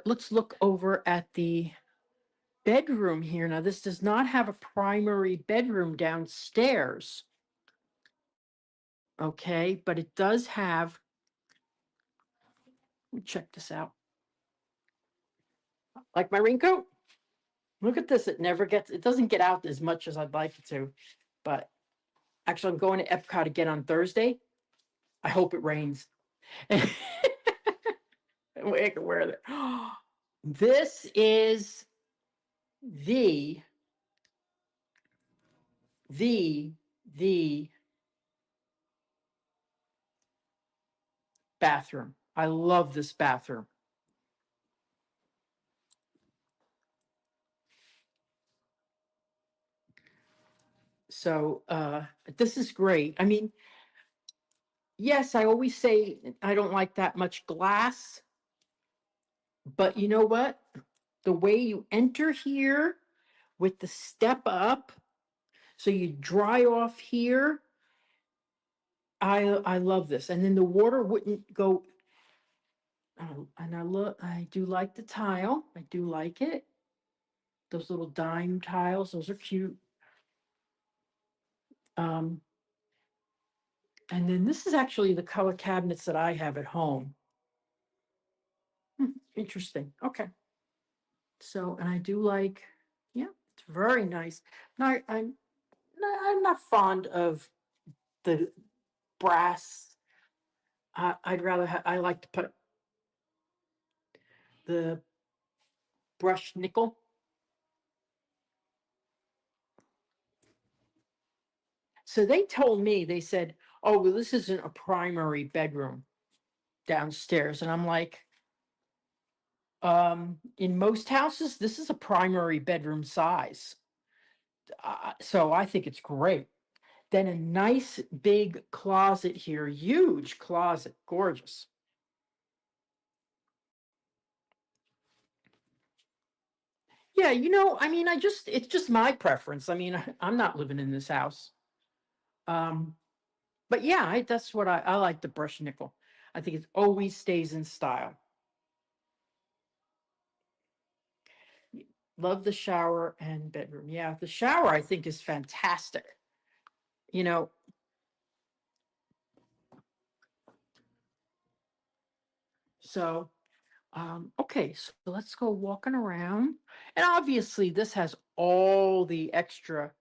let's look over at the bedroom here. Now, this does not have a primary bedroom downstairs. Okay, but it does have, let me check this out. Like my raincoat? Look at this. It doesn't get out as much as I'd like it to. But actually, I'm going to Epcot again on Thursday. I hope it rains. I can wear that. This is the bathroom. I love this bathroom. So this is great. I mean, yes, I always say I don't like that much glass, but you know what? The way you enter here with the step up, so you dry off here. I love this. And then the water wouldn't go. And I do like the tile. I do like it. Those little dime tiles, those are cute. And then this is actually the color cabinets that I have at home. Interesting. Okay. So, and I do like, yeah, it's very nice. Now, I'm not fond of the brass. I'd rather I like to put the brushed nickel. So they told me, they said, oh, well, this isn't a primary bedroom downstairs. And I'm like, in most houses, this is a primary bedroom size. So I think it's great. Then a nice big closet here, huge closet, gorgeous. Yeah, I mean, it's just my preference. I mean, I'm not living in this house. But yeah, that's what I like the brush nickel. I think it always stays in style. Love the shower and bedroom. Yeah, the shower I think is fantastic. You know, so okay, so let's go walking around. And obviously this has all the extra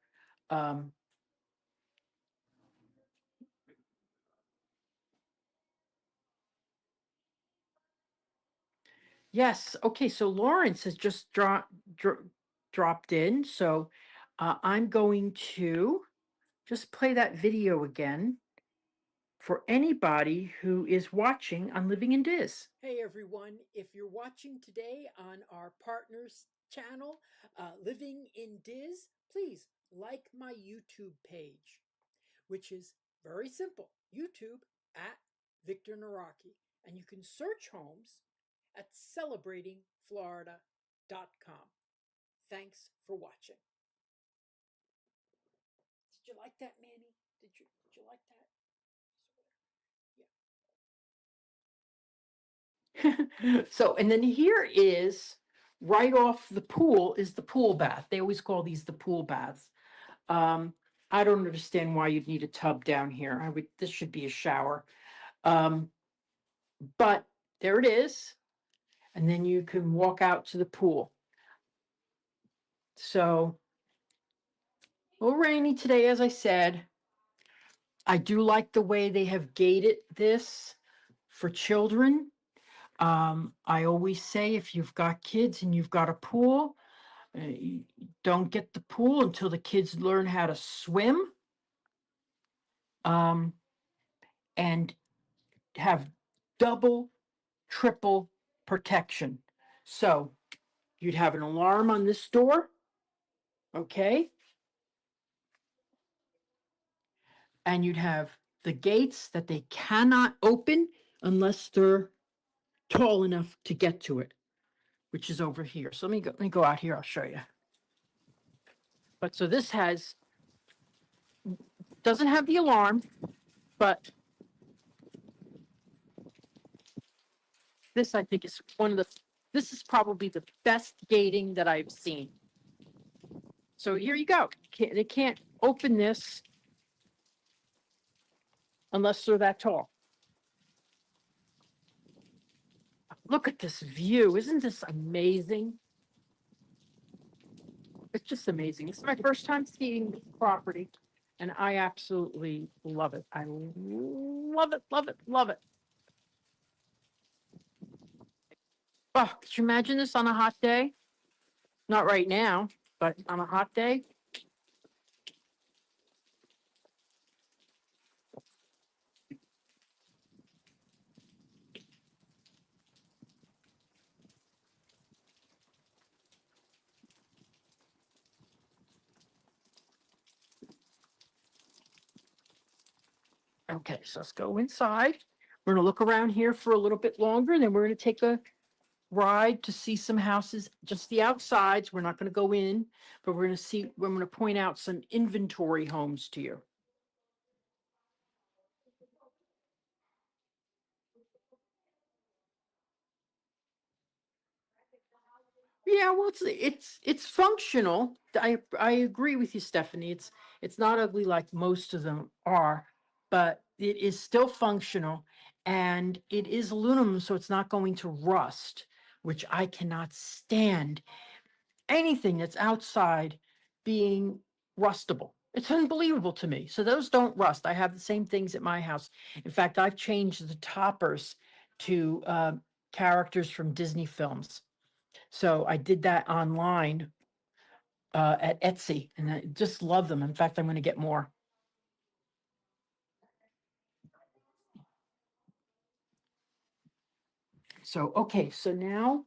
yes, okay, so Lawrence has just dropped in. So I'm going to just play that video again for anybody who is watching on Living in Diz. Hey everyone, if you're watching today on our partners channel, Living in Diz, please like my YouTube page, which is very simple, YouTube at Victor Naraki. And you can search homes at celebratingflorida.com. Thanks for watching. Did you like that, Manny? Did you like that? Yeah. So, and then here is right off the pool is the pool bath. They always call these the pool baths. I don't understand why you'd need a tub down here. This should be a shower. But there it is. And then you can walk out to the pool. So, a little rainy today, as I said. I do like the way they have gated this for children. I always say if you've got kids and you've got a pool, don't get the pool until the kids learn how to swim. And have double, triple protection. So you'd have an alarm on this door, okay? And you'd have the gates that they cannot open unless they're tall enough to get to it, which is over here. So let me go out here, I'll show you. But so this doesn't have the alarm, but this I think is one of the This is probably the best gating that I've seen. So here you go. They can't open this unless they're that tall. Look at this view. Isn't this amazing? It's just amazing. It's my first time seeing this property, and I absolutely love it. I love it, love it, love it. Oh, could you imagine this on a hot day? Not right now, but on a hot day. Okay, so let's go inside. We're gonna look around here for a little bit longer, then we're gonna take a ride to see some houses, just the outsides. We're not gonna go in, but we're gonna point out some inventory homes to you. Yeah, well, it's functional. I agree with you, Stephanie. It's not ugly like most of them are, but it is still functional, and it is aluminum, so it's not going to rust, which I cannot stand anything that's outside being rustable. It's unbelievable to me. So those don't rust. I have the same things at my house. In fact, I've changed the toppers to characters from Disney films. So I did that online at Etsy, and I just love them. In fact, I'm going to get more. So, okay, so now,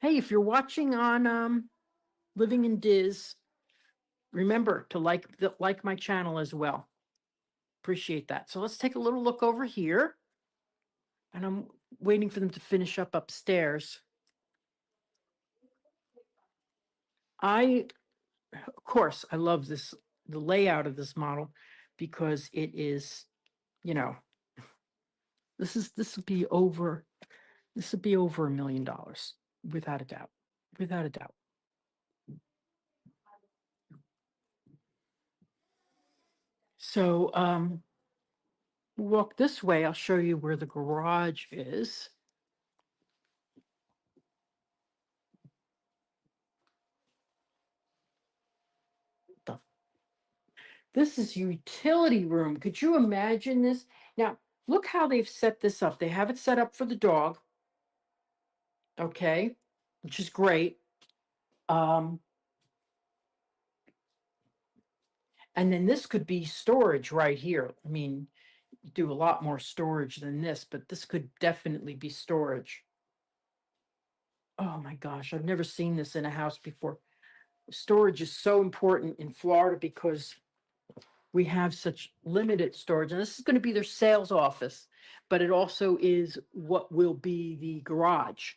hey, if you're watching on Living in DIZ, remember to like my channel as well. Appreciate that. So let's take a little look over here, and I'm waiting for them to finish up upstairs. Of course, I love the layout of this model, because it is, you know, this would be over $1 million, without a doubt, without a doubt. So walk this way. I'll show you where the garage is. This is utility room. Could you imagine this? Now, look how they've set this up. They have it set up for the dog. Okay, which is great. And then this could be storage right here. I mean, you do a lot more storage than this, but this could definitely be storage. Oh my gosh, I've never seen this in a house before. Storage is so important in Florida because we have such limited storage. And this is going to be their sales office, but it also is what will be the garage.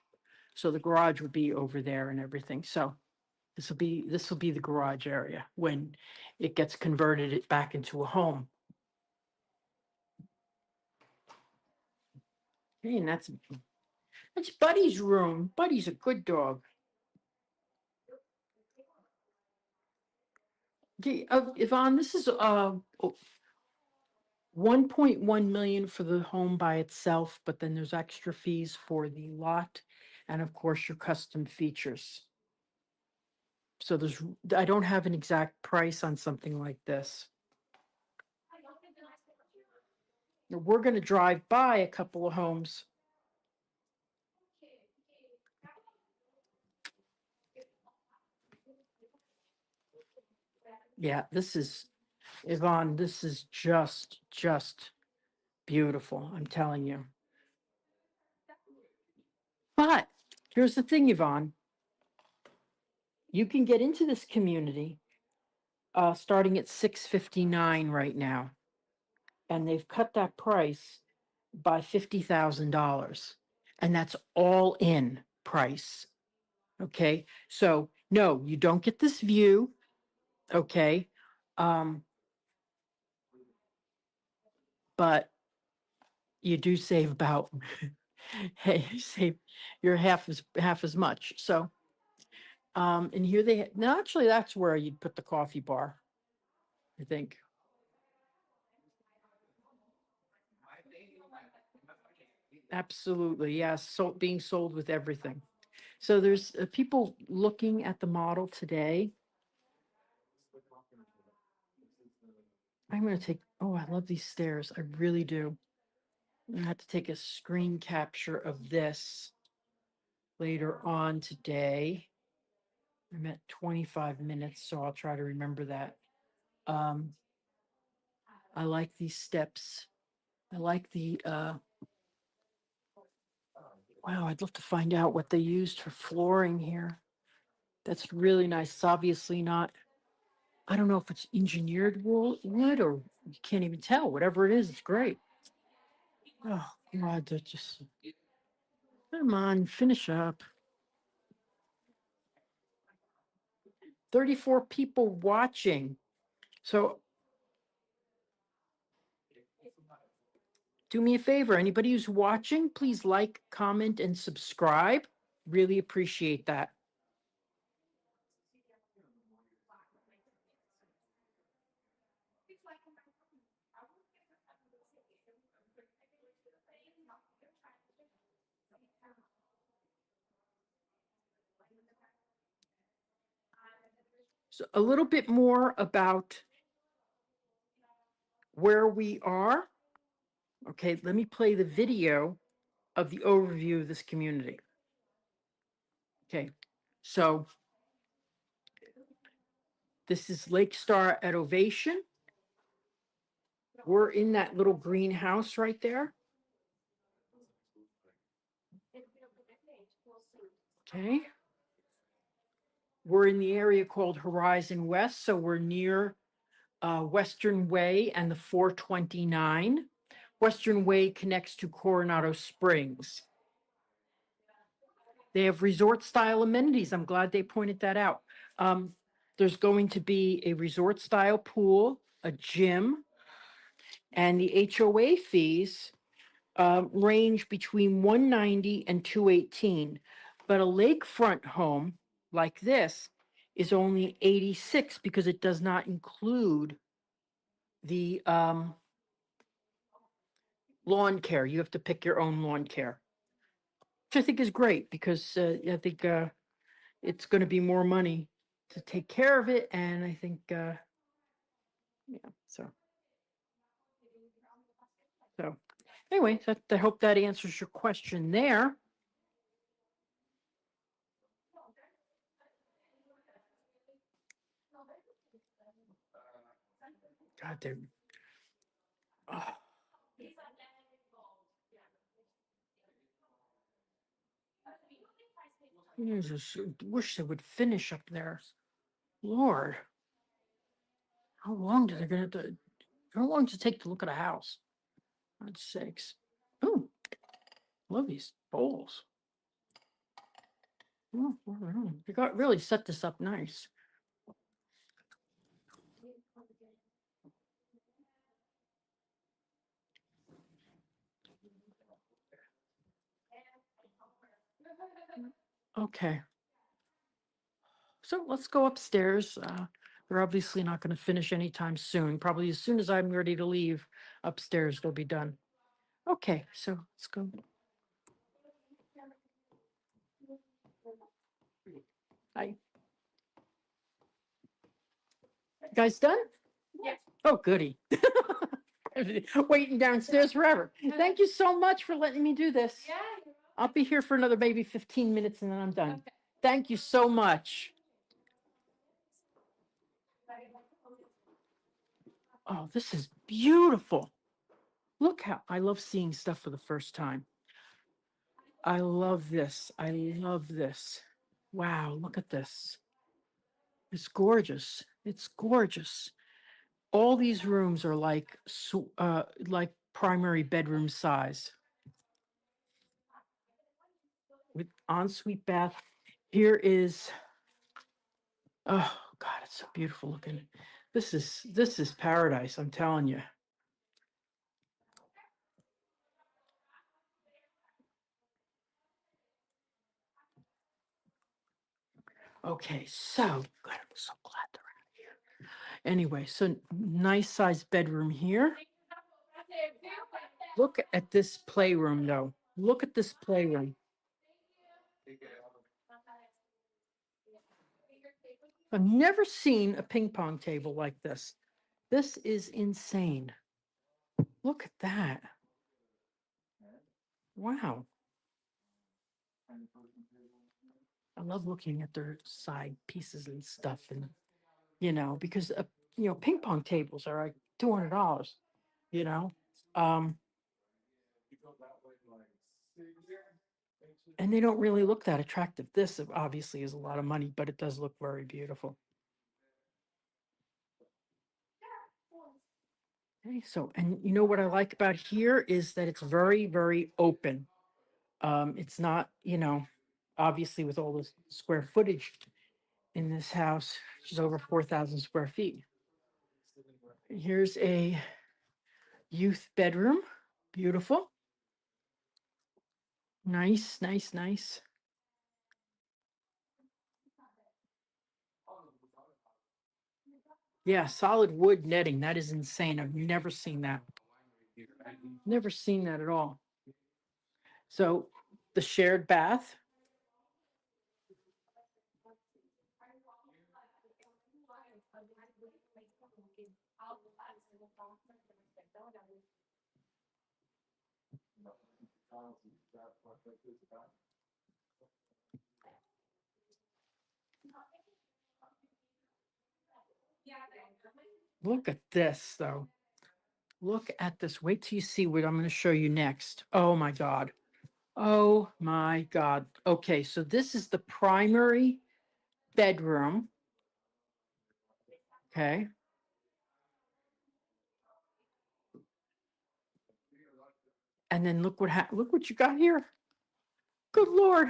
So the garage would be over there and everything. So this will be the garage area when it gets converted back into a home. Hey, and that's Buddy's room. Buddy's a good dog. Okay, Yvonne, this is 1.1 million for the home by itself, but then there's extra fees for the lot, and of course your custom features. So I don't have an exact price on something like this. We're going to drive by a couple of homes. Yeah, this is, Yvonne, this is just beautiful, I'm telling you. But here's the thing, Yvonne. You can get into this community starting at $659 right now. And they've cut that price by $50,000. And that's all in price. Okay. So no, you don't get this view. Okay. But you do save about Hey, save you're half as much. So, and here no, actually, that's where you'd put the coffee bar, I think. Absolutely, yes. So being sold with everything. So there's people looking at the model today. I'm going to take, oh, I love these stairs. I really do. I'm going to have to take a screen capture of this later on today. I'm at 25 minutes, so I'll try to remember that. I like these steps. I like the, wow, I'd love to find out what they used for flooring here. That's really nice. It's obviously not, I don't know if it's engineered wood or you can't even tell. Whatever it is, it's great. Oh, God, that just, come on, finish up. 34 people watching. So do me a favor. Anybody who's watching, please like, comment, and subscribe. Really appreciate that. So a little bit more about where we are. Okay, let me play the video of the overview of this community. Okay, so this is Lake Star at Ovation. We're in that little greenhouse right there. Okay. We're in the area called Horizon West, so we're near Western Way and the 429. Western Way connects to Coronado Springs. They have resort style amenities. I'm glad they pointed that out. There's going to be a resort style pool, a gym, and the HOA fees range between $190 and $218. But a lakefront home like this is only $86 because it does not include the lawn care. You have to pick your own lawn care, which I think is great because I think it's going to be more money to take care of it. And I think, yeah, so anyway, I hope that answers your question there. God, they're, oh. I just wish they would finish up there. Lord, how long do they gonna have to? How long does it take to look at a house? God's sakes! Oh, love these bowls. Oh, they got really set this up nice. Okay, so let's go upstairs. They're obviously not going to finish anytime soon. Probably as soon as I'm ready to leave upstairs, they'll be done. Okay, so let's go. Hi. You guys done? Yes. Oh, goody. Waiting downstairs forever. Thank you so much for letting me do this. Yeah. I'll be here for another maybe 15 minutes and then I'm done. Okay. Thank you so much. Oh, this is beautiful. Look how I love seeing stuff for the first time. I love this. I love this. Wow, look at this. It's gorgeous. It's gorgeous. All these rooms are like primary bedroom size with ensuite bath. Here is, oh God, it's so beautiful looking. This is paradise, I'm telling you. Okay, so good. I'm so glad they're out here. Anyway, so nice sized bedroom here. Look at this playroom, though. Look at this playroom. I've never seen a ping pong table like this. This is insane. Look at that. Wow. I love looking at their side pieces and stuff, and because ping pong tables are like $200. You know, um, and they don't really look that attractive. This obviously is a lot of money, but it does look very beautiful. Okay, so, and you know what I like about here is that it's very, very open. It's not, obviously with all the square footage in this house, which is over 4,000 square feet. Here's a youth bedroom. Beautiful. Nice, nice, nice. Yeah, solid wood netting. That is insane. I've never seen that. Never seen that at all. So the shared bath. Look at this, though. Look at this. Wait till you see what I'm going to show you next. Oh my God. Oh my God. Okay, so this is the primary bedroom. Okay. And then look what you got here. Good Lord.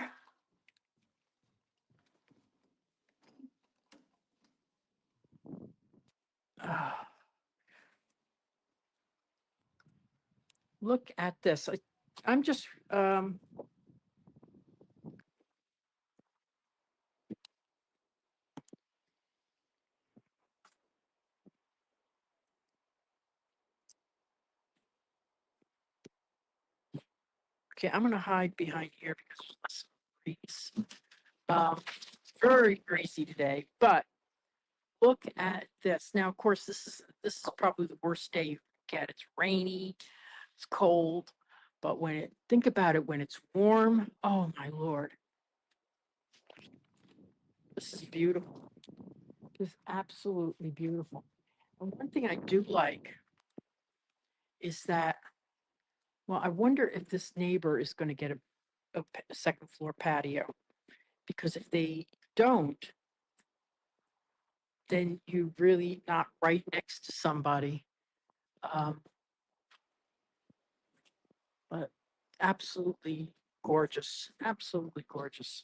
Ah, look at this. I'm just okay, I'm gonna hide behind here because there's less breeze. Very breezy today, but look at this. Now, of course, this is probably the worst day you can get. It's rainy, it's cold, but think about it, when it's warm, oh my Lord, this is beautiful. This is absolutely beautiful. And one thing I do like is that, well, I wonder if this neighbor is going to get a second floor patio, because if they don't, then you're really not right next to somebody. But absolutely gorgeous, absolutely gorgeous.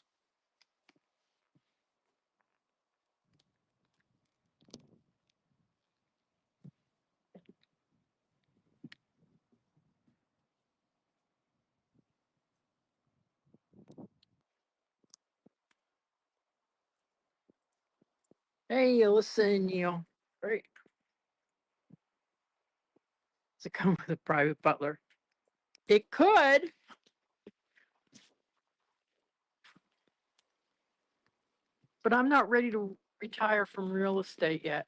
Hey, Alyssa and Neil. Great. Does it come with a private butler? It could. But I'm not ready to retire from real estate yet.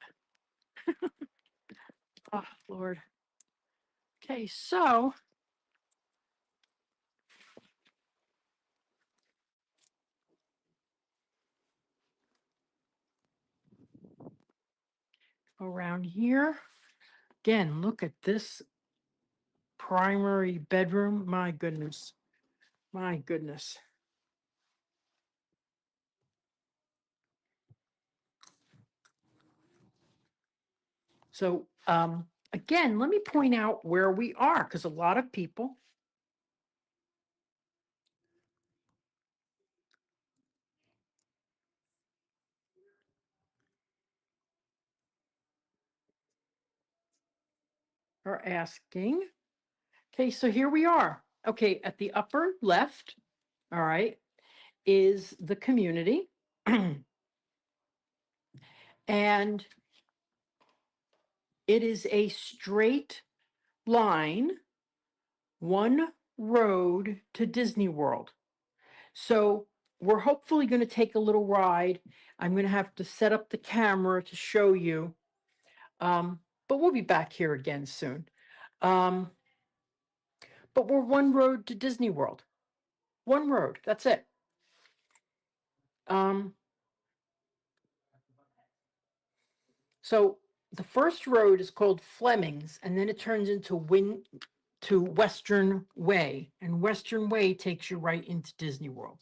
Oh, Lord. Okay, so around here, again, look at this primary bedroom. My goodness. My goodness. So, again, let me point out where we are, because a lot of people are asking. Okay, so here we are. Okay, at the upper left, all right, is the community. And it is a straight line, one road to Disney World. So we're hopefully going to take a little ride. I'm going to have to set up the camera to show you. But we'll be back here again soon. But we're one road to Disney World. One road. That's it. So the first road is called Fleming's, and then it turns into Western Way, and Western Way takes you right into Disney World.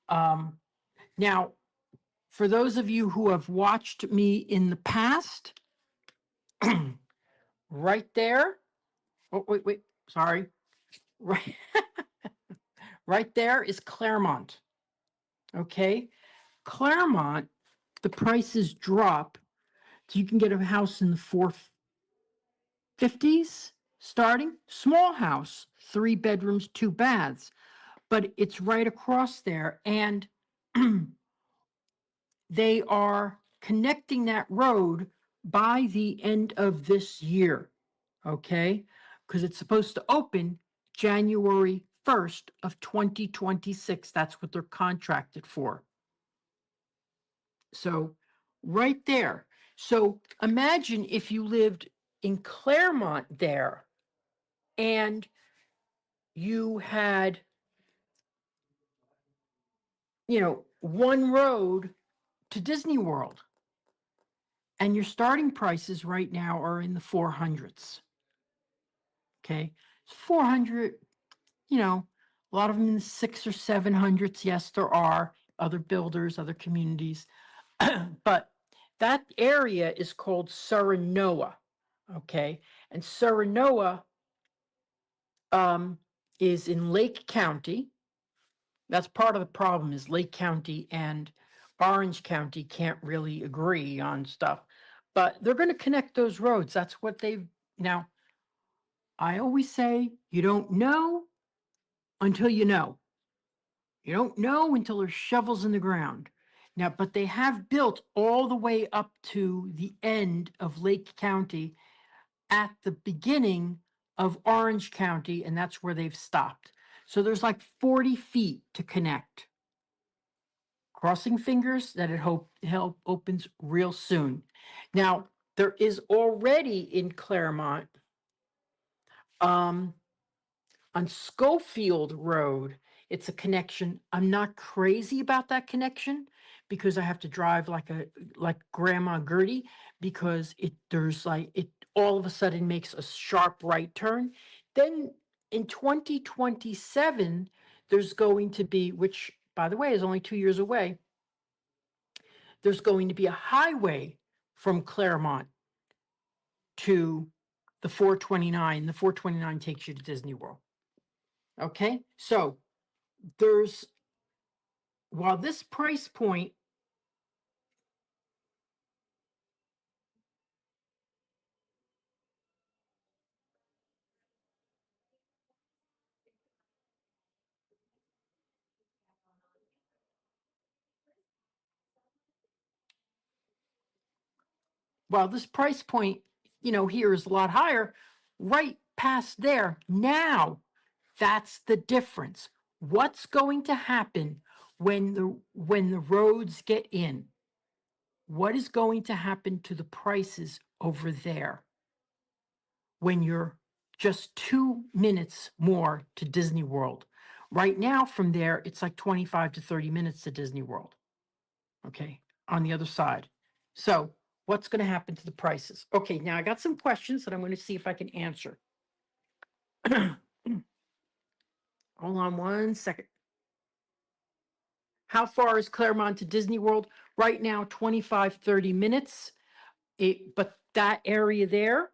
Now, for those of you who have watched me in the past, right there, oh, wait, sorry, right, right there is Claremont, okay? Claremont, the prices drop, so you can get a house in the 450s starting, small house, 3 bedrooms, 2 baths, but it's right across there, and they are connecting that road by the end of this year, okay? Because it's supposed to open January 1st of 2026. That's what they're contracted for. So right there. So imagine if you lived in Claremont there and you had, one road to Disney World, and your starting prices right now are in the 400s. Okay, 400, a lot of them in the 600s or 700s. Yes, there are other builders, other communities, but that area is called Surrenoa. Okay, and Surrenoa is in Lake County. That's part of the problem, is Lake County and Orange County can't really agree on stuff, but they're going to connect those roads. That's what now, I always say you don't know until you know. You don't know until there's shovels in the ground. Now, but they have built all the way up to the end of Lake County at the beginning of Orange County, and that's where they've stopped. So there's like 40 feet to connect. Crossing fingers that it help opens real soon. Now, there is already in Claremont, on Schofield Road, it's a connection. I'm not crazy about that connection because I have to drive like Grandma Gertie, because it all of a sudden makes a sharp right turn. Then in 2027, there's going to be, which by the way is only 2 years away, there's going to be a highway from Claremont to the 429. The 429 takes you to Disney World. Okay, so while this price point, here is a lot higher, right past there, now that's the difference. What's going to happen when the roads get in? What is going to happen to the prices over there when you're just 2 minutes more to Disney World? Right now, from there, it's like 25 to 30 minutes to Disney World. Okay, on the other side. So what's going to happen to the prices? Okay, now I got some questions that I'm going to see if I can answer. Hold on one second. How far is Claremont to Disney World? Right now, 25, 30 minutes. But that area there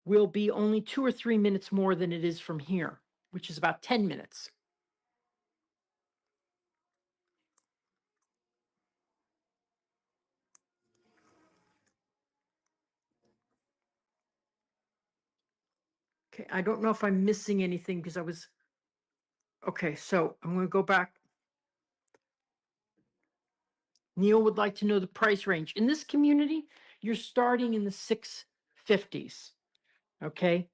will be only 2 or 3 minutes more than it is from here, which is about 10 minutes. Okay, I don't know if I'm missing anything because okay, so I'm going to go back. Neil would like to know the price range. In this community, you're starting in the 650s. Okay.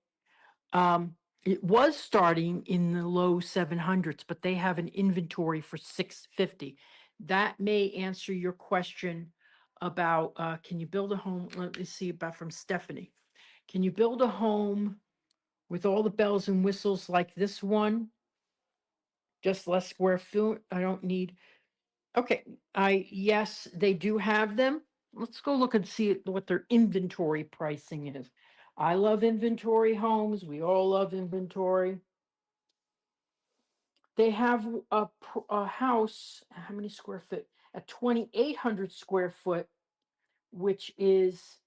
It was starting in the low 700s, but they have an inventory for 650. That may answer your question about can you build a home? Let me see about from Stephanie. Can you build a home with all the bells and whistles like this one? Just less square foot. I don't need. Okay. Yes, they do have them. Let's go look and see what their inventory pricing is. I love inventory homes. We all love inventory. They have a house, how many square foot? At 2,800 square foot, which is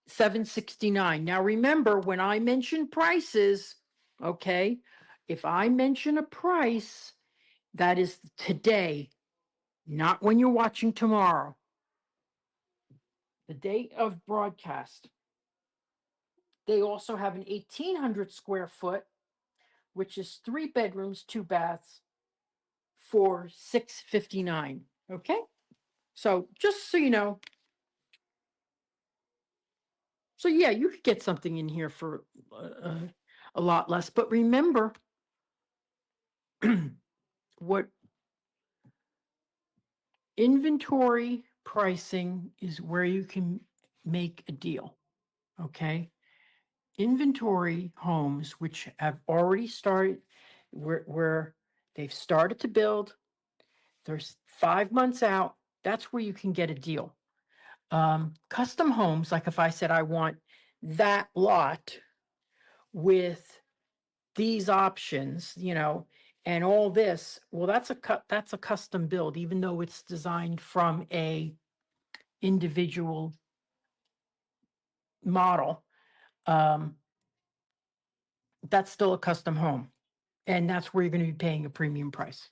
769. Now remember, when I mention prices, okay, if I mention a price, that is today, not when you're watching tomorrow. The date of broadcast. They also have an 1,800 square foot, which is 3 bedrooms, 2 baths for $659. Okay. So just so you know. So yeah, you could get something in here for a lot less. But remember, what inventory pricing is where you can make a deal. Okay. Inventory homes, which have already started, where they've started to build, there's 5 months out, that's where you can get a deal. Custom homes, like if I said I want that lot with these options, and all this, well, that's a custom build, even though it's designed from a individual model. That's still a custom home, and that's where you're going to be paying a premium price.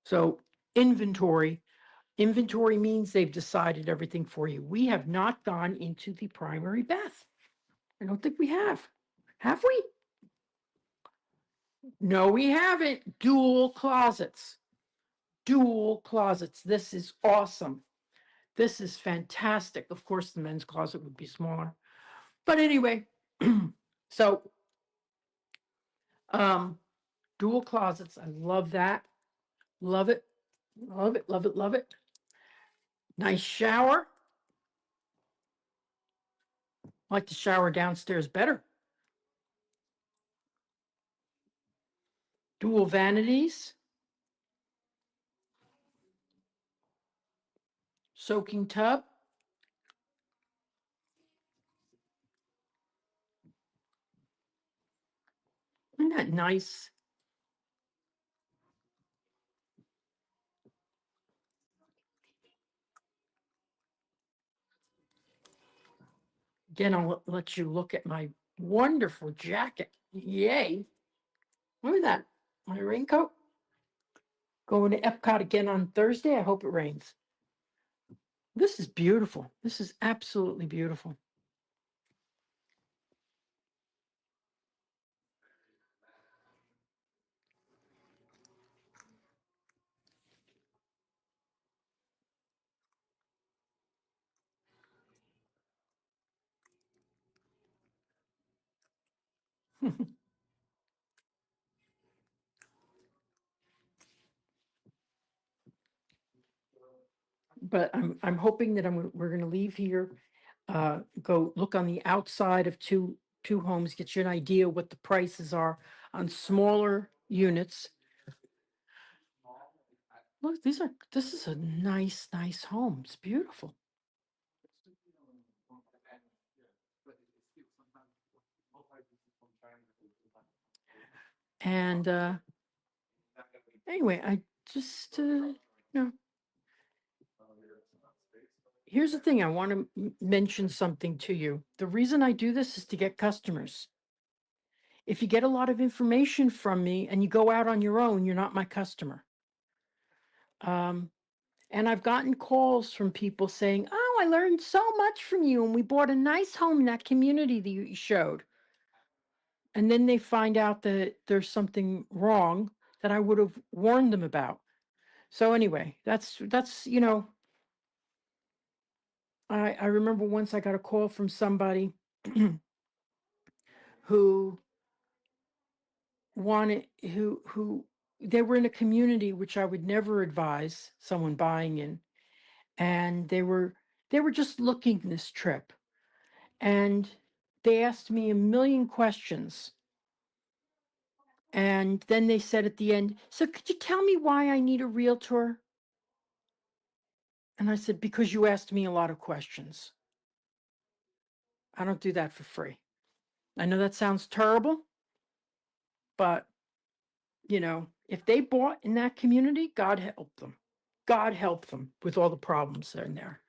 So inventory means they've decided everything for you. We have not gone into the primary bath. I don't think we have. Have we? No, we haven't. Dual closets. This is awesome. This is fantastic. Of course, the men's closet would be smaller. But anyway, so dual closets. I love that. Love it. Love it. Love it. Love it. Nice shower. I like to shower downstairs better. Dual vanities. Soaking tub. Isn't that nice? Again, I'll let you look at my wonderful jacket. Yay. Look at that. My raincoat. Going to Epcot again on Thursday. I hope it rains. This is beautiful. This is absolutely beautiful. But I'm hoping that we're going to leave here, go look on the outside of two homes, get you an idea what the prices are on smaller units. Look, this is a nice home. It's beautiful. And anyway, I just here's the thing. I want to mention something to you. The reason I do this is to get customers. If you get a lot of information from me and you go out on your own, you're not my customer. And I've gotten calls from people saying, "Oh, I learned so much from you, and we bought a nice home in that community that you showed." And then they find out that there's something wrong, that I would have warned them about. So anyway, that's I remember once I got a call from somebody who who they were in a community which I would never advise someone buying in, and they were just looking this trip, and they asked me a million questions, and then they said at the end, "So could you tell me why I need a realtor?" And I said, "Because you asked me a lot of questions. I don't do that for free." I know that sounds terrible, but if they bought in that community, God help them. God help them with all the problems that are in there.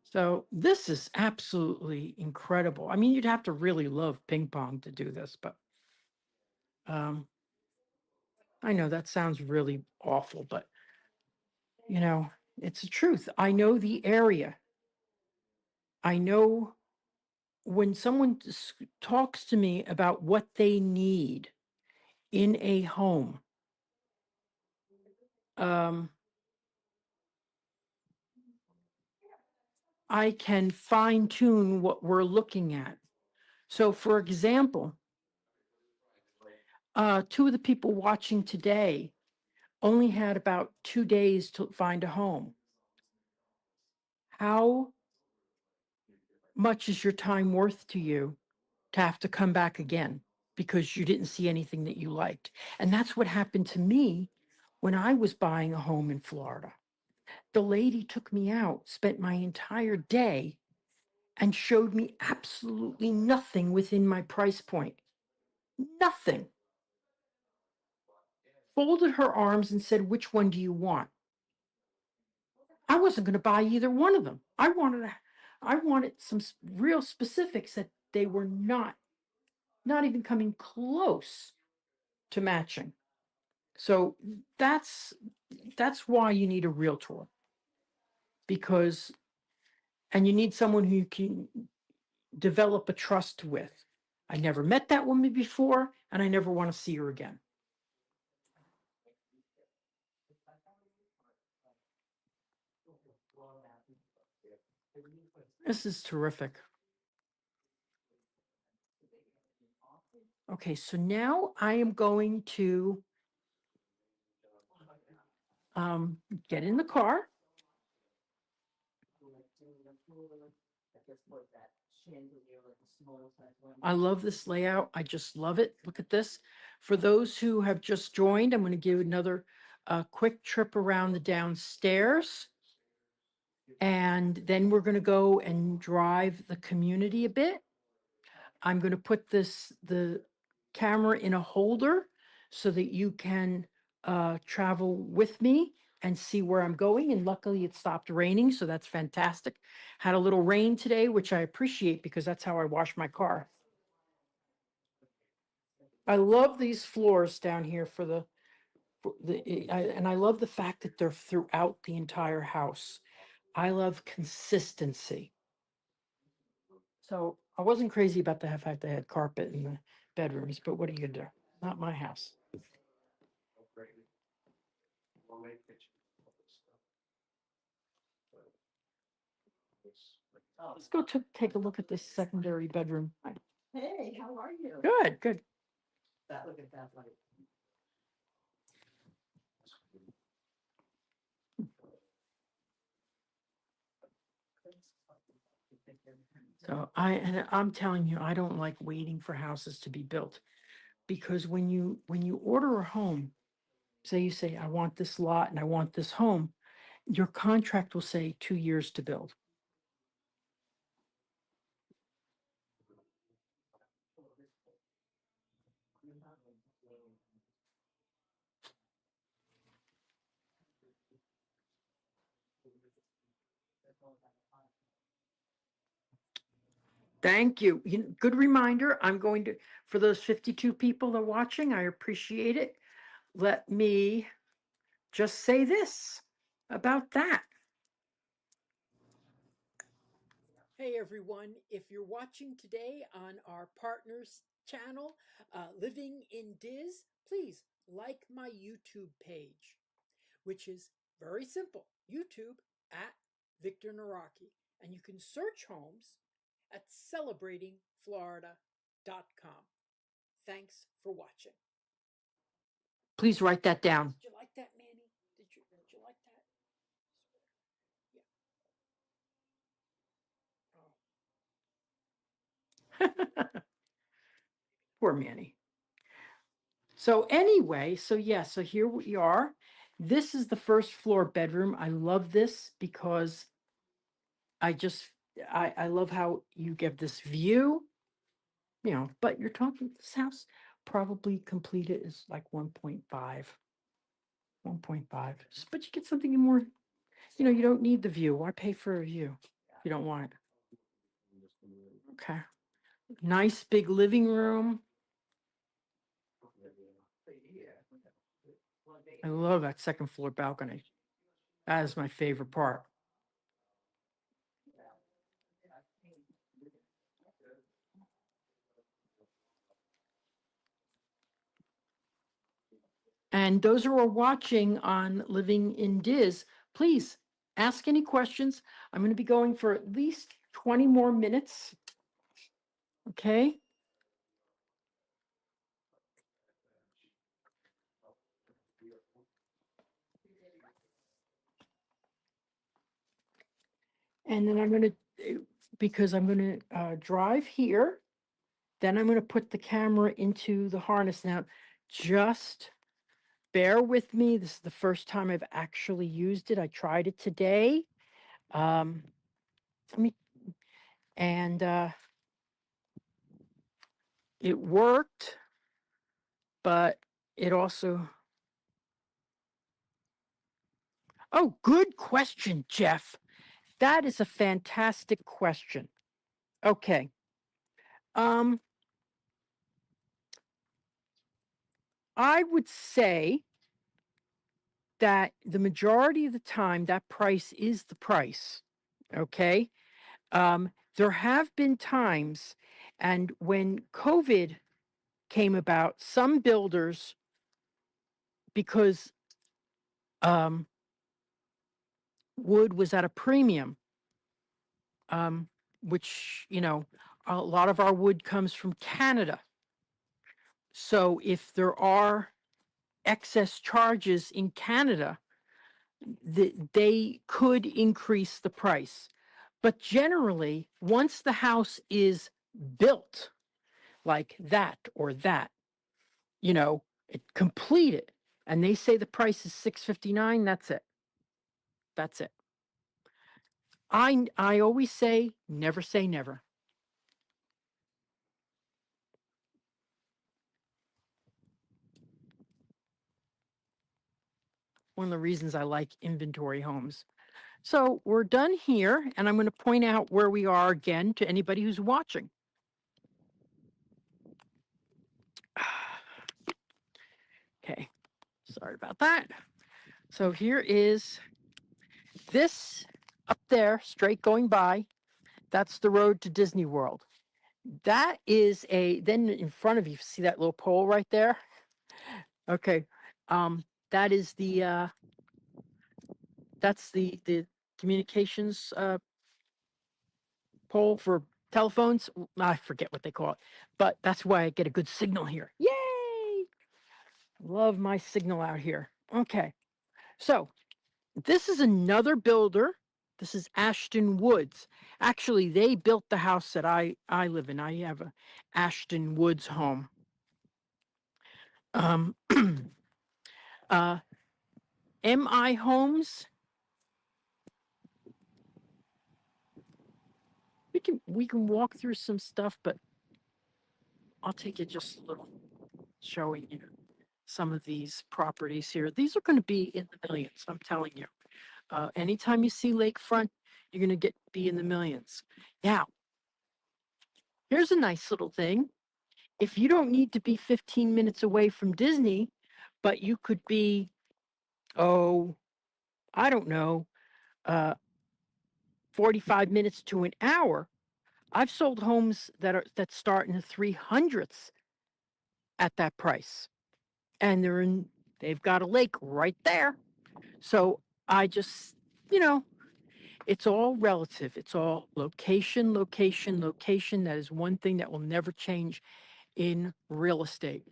So this is absolutely incredible. I mean, you'd have to really love ping pong to do this, but I know that sounds really awful, but it's the truth. I know the area. I know when someone talks to me about what they need in a home, I can fine tune what we're looking at. So, for example, two of the people watching today only had about 2 days to find a home. How much is your time worth to you to have to come back again because you didn't see anything that you liked? And that's what happened to me when I was buying a home in Florida. The lady took me out, spent my entire day, and showed me absolutely nothing within my price point. Nothing. Folded her arms and said, "Which one do you want?" I wasn't going to buy either one of them. I wanted some real specifics that they were not even coming close to matching. So that's why you need a realtor, because and you need someone who you can develop a trust with. I never met that woman before, and I never want to see her again. This is terrific. Okay, so now I am going to get in the car. I love this layout. I just love it. Look at this. For those who have just joined, I'm going to give another quick trip around the downstairs. And then we're going to go and drive the community a bit. I'm going to put the camera in a holder so that you can travel with me and see where I'm going. And luckily it stopped raining, so that's fantastic. Had a little rain today, which I appreciate because that's how I wash my car. I love these floors down here and I love the fact that they're throughout the entire house. I love consistency. So I wasn't crazy about the fact they had carpet in the bedrooms, but what are you gonna do? Not my house. Let's go take a look at this secondary bedroom. Hey, how are you? Good, good. Look at that light. So I'm telling you, I don't like waiting for houses to be built, because when you order a home, say you say, "I want this lot and I want this home," your contract will say 2 years to build. Thank you. Good reminder. I'm going to, for those 52 people that are watching, I appreciate it. Let me just say this about that. Hey everyone, if you're watching today on our partners channel, Living in DIZ, please like my YouTube page, which is very simple. YouTube at Victor Naraki. And you can search homes at celebratingflorida.com. Thanks for watching. Please write that down. Did you like that, Manny? Did you like that? Yeah. Oh. Poor Manny. So anyway, so here we are. This is the first floor bedroom. I love this because I love how you get this view, but you're talking this house probably completed is like 1.5, but you get something more, you don't need the view. Why pay for a view if you don't want it? Okay. Nice big living room. I love that second floor balcony. That is my favorite part. And those who are watching on Living in DIZ, please ask any questions. I'm going to be going for at least 20 more minutes. Okay. And then I'm going to, because I'm going to drive here, then I'm going to put the camera into the harness. Now, just bear with me. This is the first time I've actually used it. I tried it today. It worked, but it also... Oh, good question, Jeff. That is a fantastic question. Okay. I would say that the majority of the time that price is the price. Okay. There have been times, and when COVID came about, some builders, because wood was at a premium, which, a lot of our wood comes from Canada. So if there are excess charges in Canada, they could increase the price. But generally, once the house is built, like that or that, it completed, and they say the price is $659, that's it. That's it. I always say never. One of the reasons I like inventory homes. So we're done here, and I'm going to point out where we are again to anybody who's watching. Okay, sorry about that. So here is this up there, straight going by. That's the road to Disney World. That is then in front of you, see that little pole right there? Okay, that is that's the communications pole for telephones. I forget what they call it, but that's why I get a good signal here. Yay! Love my signal out here. Okay, so this is another builder. This is Ashton Woods. Actually, they built the house that I live in. I have a Ashton Woods home. MI Homes. We can walk through some stuff, but I'll take it just a little, showing you some of these properties here. These are going to be in the millions, I'm telling you. Anytime you see lakefront, you're going to be in the millions. Now, here's a nice little thing. If you don't need to be 15 minutes away from Disney, but you could be, I don't know, 45 minutes to an hour. I've sold homes that start in the 300s at that price. And they've got a lake right there. So I just, you know, it's all relative. It's all location, location, location. That is one thing that will never change in real estate.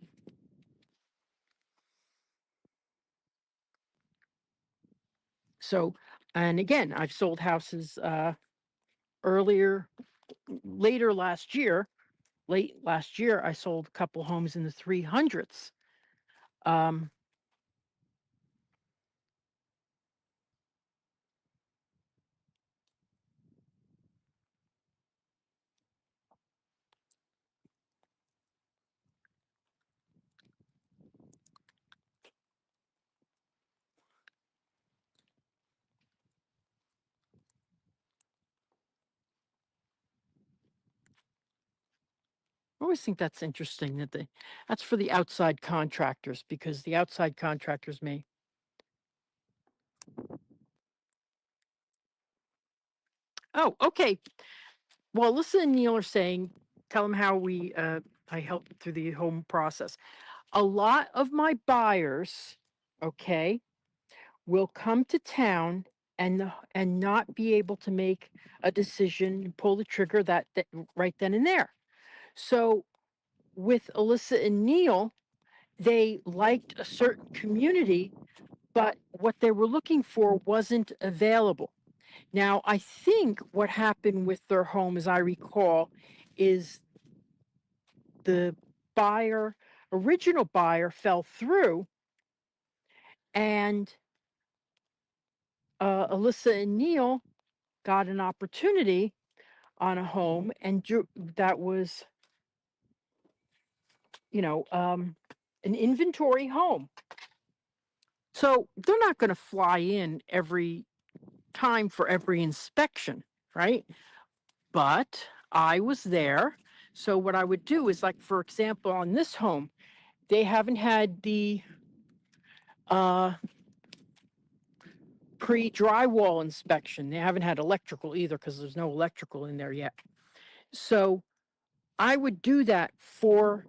So, and again, I've sold houses later last year. Late last year, I sold a couple homes in the 300s. I always think that's interesting that's for the outside contractors, because the outside contractors may. Oh, okay. Well, Alyssa and Neil are saying, tell them how I helped through the home process. A lot of my buyers, okay, will come to town and not be able to make a decision and pull the trigger that right then and there. So with Alyssa and Neil, they liked a certain community, but what they were looking for wasn't available. Now, I think what happened with their home, as I recall, is the original buyer fell through, and Alyssa and Neil got an opportunity on a home, and that was, an inventory home. So they're not going to fly in every time for every inspection, right? But I was there. So what I would do is, like, for example, on this home, they haven't had the pre-drywall inspection. They haven't had electrical either, because there's no electrical in there yet. So I would do that for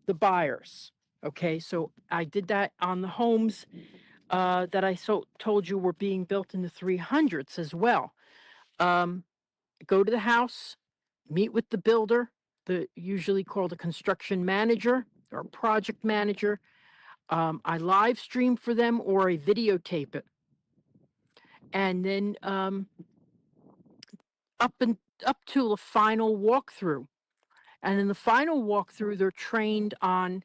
the buyers. Okay, so I did that on the homes that I told you were being built in the 300s as well. Go to the house, meet with the builder, usually called a construction manager or project manager. I live stream for them, or I videotape it. And then up to the final walkthrough. And in the final walkthrough, they're trained on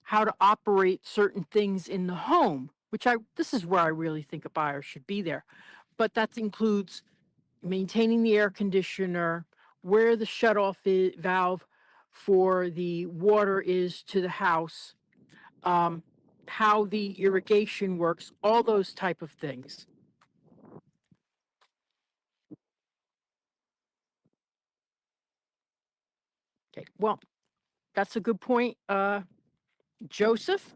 how to operate certain things in the home, this is where I really think a buyer should be there. But that includes maintaining the air conditioner, where the shutoff valve for the water is to the house, how the irrigation works, all those type of things. Okay, well, that's a good point, Joseph.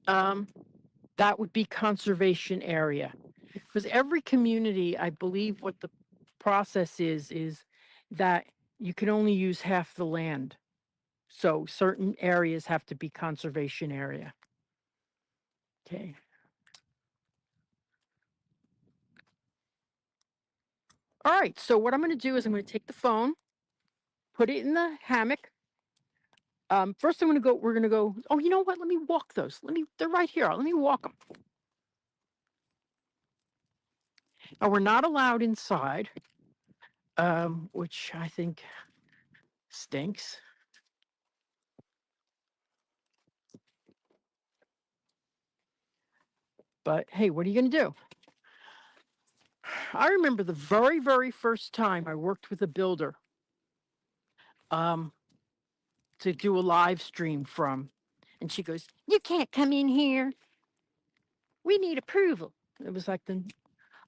That would be conservation area, because every community, I believe what the process is that you can only use half the land. So certain areas have to be conservation area. Okay. All right, so what I'm going to do is I'm going to take the phone, put it in the hammock. First we're going to go, oh, you know what? Let me walk those. They're right here. Let me walk them. Now, we're not allowed inside, which I think stinks. But hey, what are you going to do? I remember the very, very first time I worked with a builder to do a live stream from. And she goes, "You can't come in here. We need approval." It was like,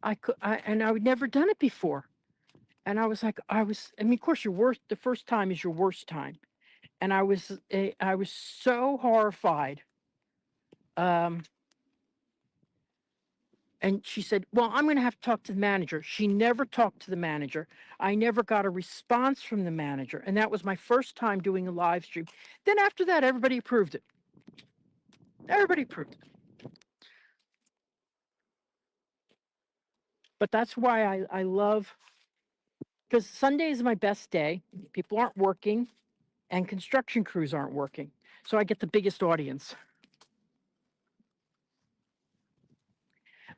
I would never done it before. And I was like, of course, the first time is your worst time. And I was so horrified. And she said, well, I'm going to have to talk to the manager. She never talked to the manager. I never got a response from the manager. And that was my first time doing a live stream. Then after that, everybody approved it. Everybody approved it. But that's why I love, because Sunday is my best day. People aren't working and construction crews aren't working. So I get the biggest audience.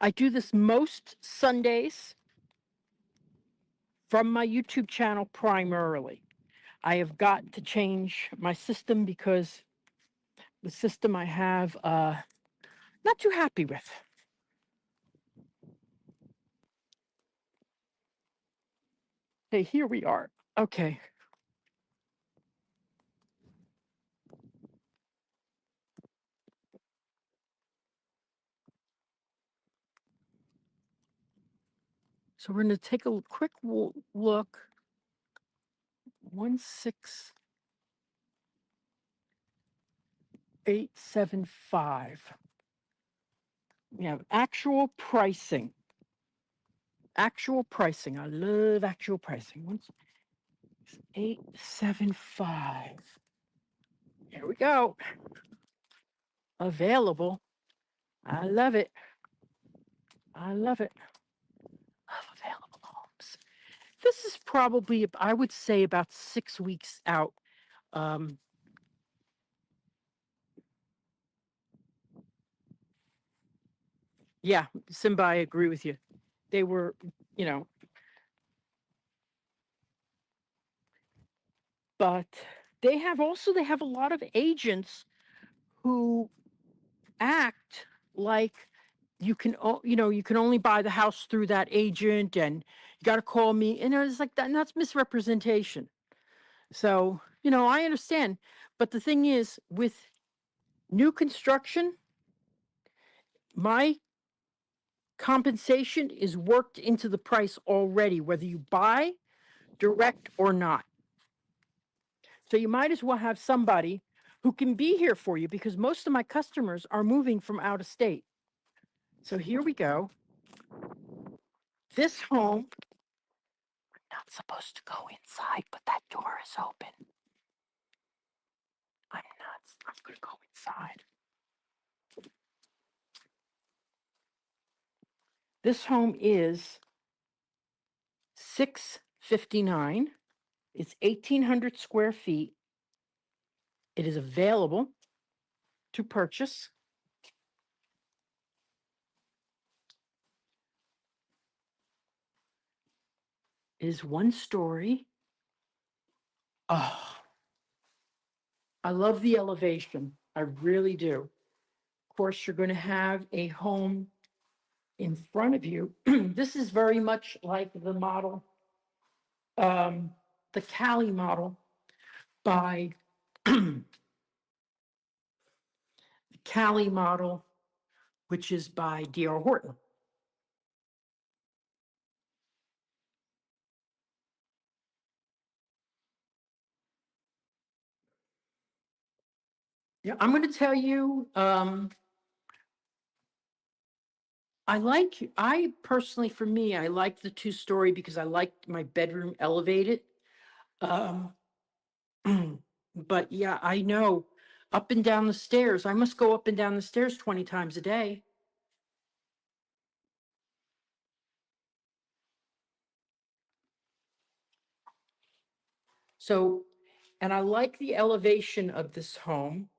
I do this most Sundays from my YouTube channel primarily. I have got to change my system because the system I have, not too happy with. Hey, here we are. Okay. So we're going to take a quick look. 16875. We have actual pricing. Actual pricing. I love actual pricing. 16875. Here we go. Available. I love it. I love it. Love available homes. This is probably, I would say, about 6 weeks out. Yeah, Simba, I agree with you. They were, you know, but they have a lot of agents who act like you can only buy the house through that agent and you got to call me, and it's like that, and that's misrepresentation. So I understand, but the thing is, with new construction, my compensation is worked into the price already, whether you buy direct or not. So you might as well have somebody who can be here for you, because most of my customers are moving from out of state. So here we go. This home, I'm not supposed to go inside, but that door is open. I'm going to go inside. This home is 659. It's 1,800 square feet. It is available to purchase. It is 1 story. Oh, I love the elevation. I really do. Of course, you're going to have a home in front of you. This is very much like the model, the Cali model by the Cali model, which is by D.R. Horton. Yeah, I'm going to tell you, I personally, for me, I like the 2-story because I like my bedroom elevated. But yeah, I know, up and down the stairs, I must go up and down the stairs 20 times a day. So, and I like the elevation of this home.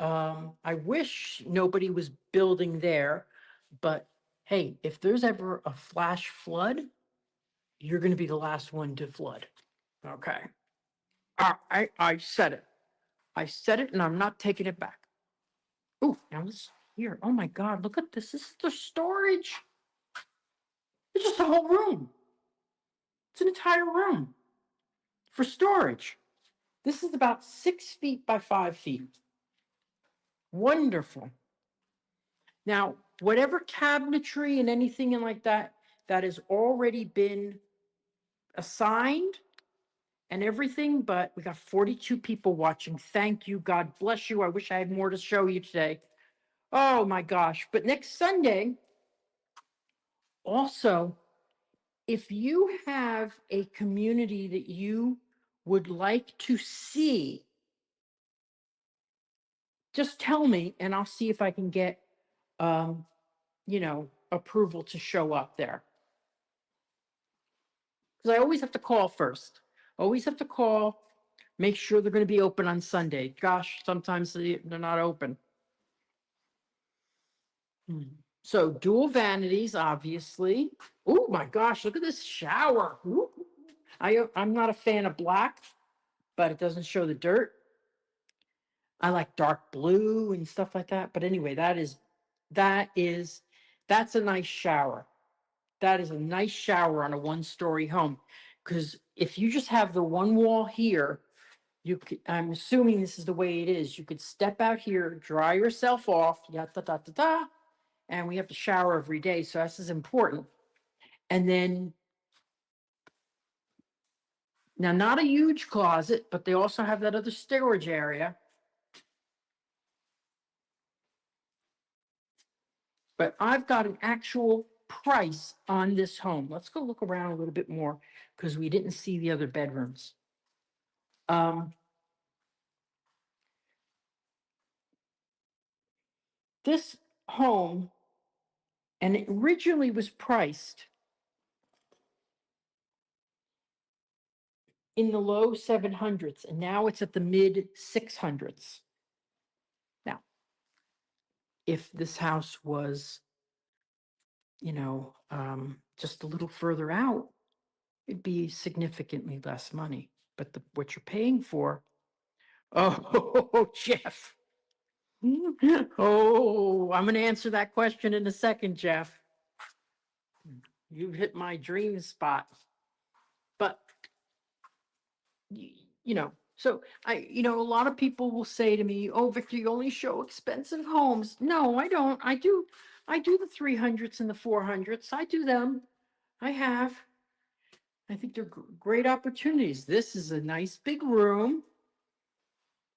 I wish nobody was building there, but hey, if there's ever a flash flood, you're going to be the last one to flood. Okay. I said it. I said it, and I'm not taking it back. Oh, now this here. Oh my God, look at this. This is the storage. It's just a whole room. It's an entire room for storage. This is about 6 feet by 5 feet. Wonderful. Now, whatever cabinetry and anything like that has already been assigned and everything, but we got 42 people watching. Thank you. God bless you. I wish I had more to show you today. Oh my gosh. But next Sunday, Also, if you have a community that you would like to see, just tell me and I'll see if I can get, approval to show up there. Because I always have to call first. Always have to call, make sure they're going to be open on Sunday. Gosh, sometimes they're not open. So dual vanities, obviously. Oh my gosh, look at this shower. Ooh. I'm not a fan of black, but it doesn't show the dirt. I like dark blue and stuff like that. But anyway, that's a nice shower. That is a nice shower on a one-story home. Because if you just have the one wall here, I'm assuming this is the way it is. You could step out here, dry yourself off, and we have to shower every day. So this is important. And then, now not a huge closet, but they also have that other storage area. But I've got an actual price on this home. Let's go look around a little bit more because we didn't see the other bedrooms. This home, and it originally was priced in the low 700s, and now it's at the mid 600s. Now, if this house was, just a little further out, it'd be significantly less money. But what you're paying for, oh, Jeff. Oh, I'm going to answer that question in a second, Jeff. You hit my dream spot. But, so a lot of people will say to me, oh, Victor, you only show expensive homes. No, I don't. I do the 300s and the 400s. I do them. I have. I think they're great opportunities. This is a nice big room.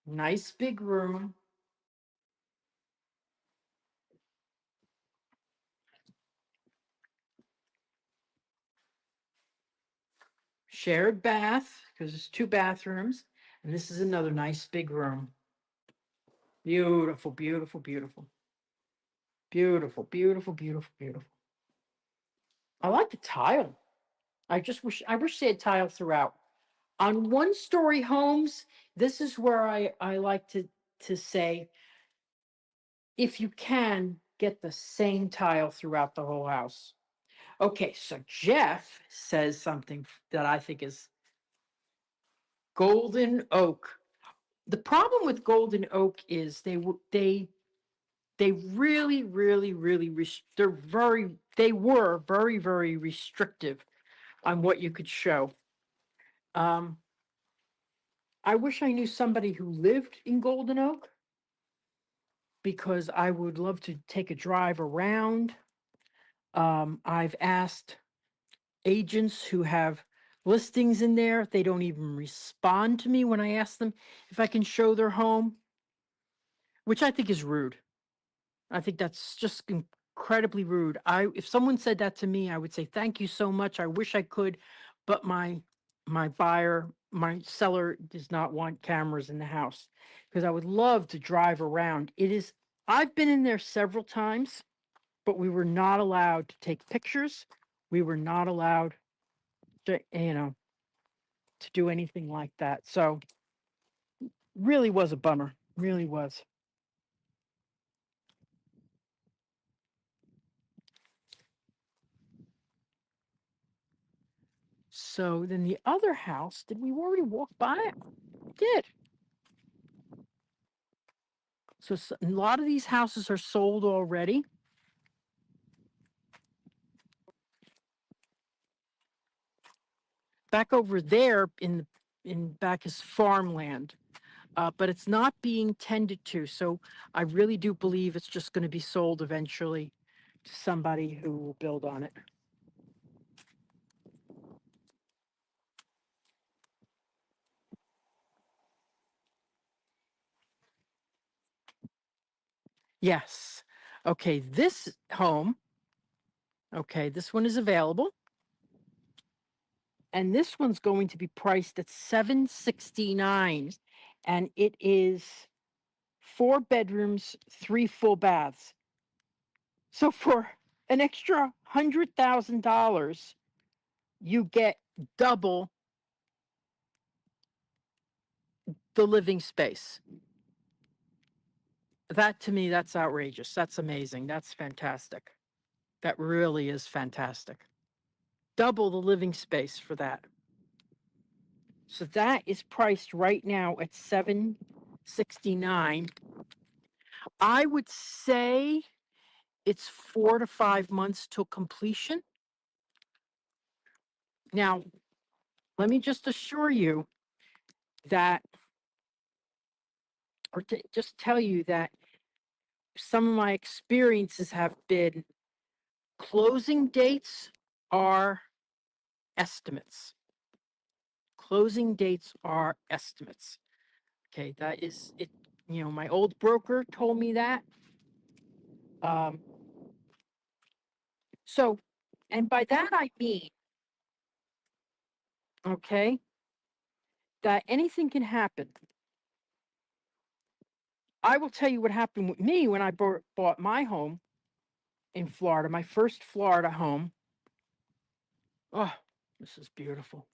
Nice big room. Shared bath, because there's 2 bathrooms. And this is another nice big room. Beautiful, beautiful, beautiful. Beautiful, beautiful, beautiful, beautiful. I like the tile. I wish they had tile throughout. On one-story homes, this is where I like to say, if you can, get the same tile throughout the whole house. Okay, so Jeff says something that I think is golden oak. The problem with golden oak is they really, really, really, they were very, very restrictive on what you could show. I wish I knew somebody who lived in Golden Oak, because I would love to take a drive around. I've asked agents who have listings in there. They don't even respond to me when I ask them if I can show their home, which I think is rude. I think that's just incredibly rude. If someone said that to me, I would say, thank you so much. I wish I could, but my seller does not want cameras in the house, because I would love to drive around. I've been in there several times, but we were not allowed to take pictures. We were not allowed to, to do anything like that. So really was a bummer. Really was. So then the other house, did we already walk by it? We did. So a lot of these houses are sold already. Back over there in back is farmland, but it's not being tended to. So I really do believe it's just going to be sold eventually to somebody who will build on it. Yes. Okay, this home Okay, this one is available. And this one's going to be priced at $769, and it is 4 bedrooms, 3 full baths. So for an extra $100,000, you get double the living space. That, to me, that's outrageous. That's amazing. That's fantastic. That really is fantastic. Double the living space for that. So that is priced right now at $769. I would say it's 4 to 5 months till completion. Now, let me just assure you that, or just tell you that some of my experiences have been closing dates are estimates. Closing dates are estimates. Okay, that is it. You know, my old broker told me that. So, and by that I mean, okay, that anything can happen. I will tell you what happened with me when I bought my home in Florida, my first Florida home. Oh, this is beautiful.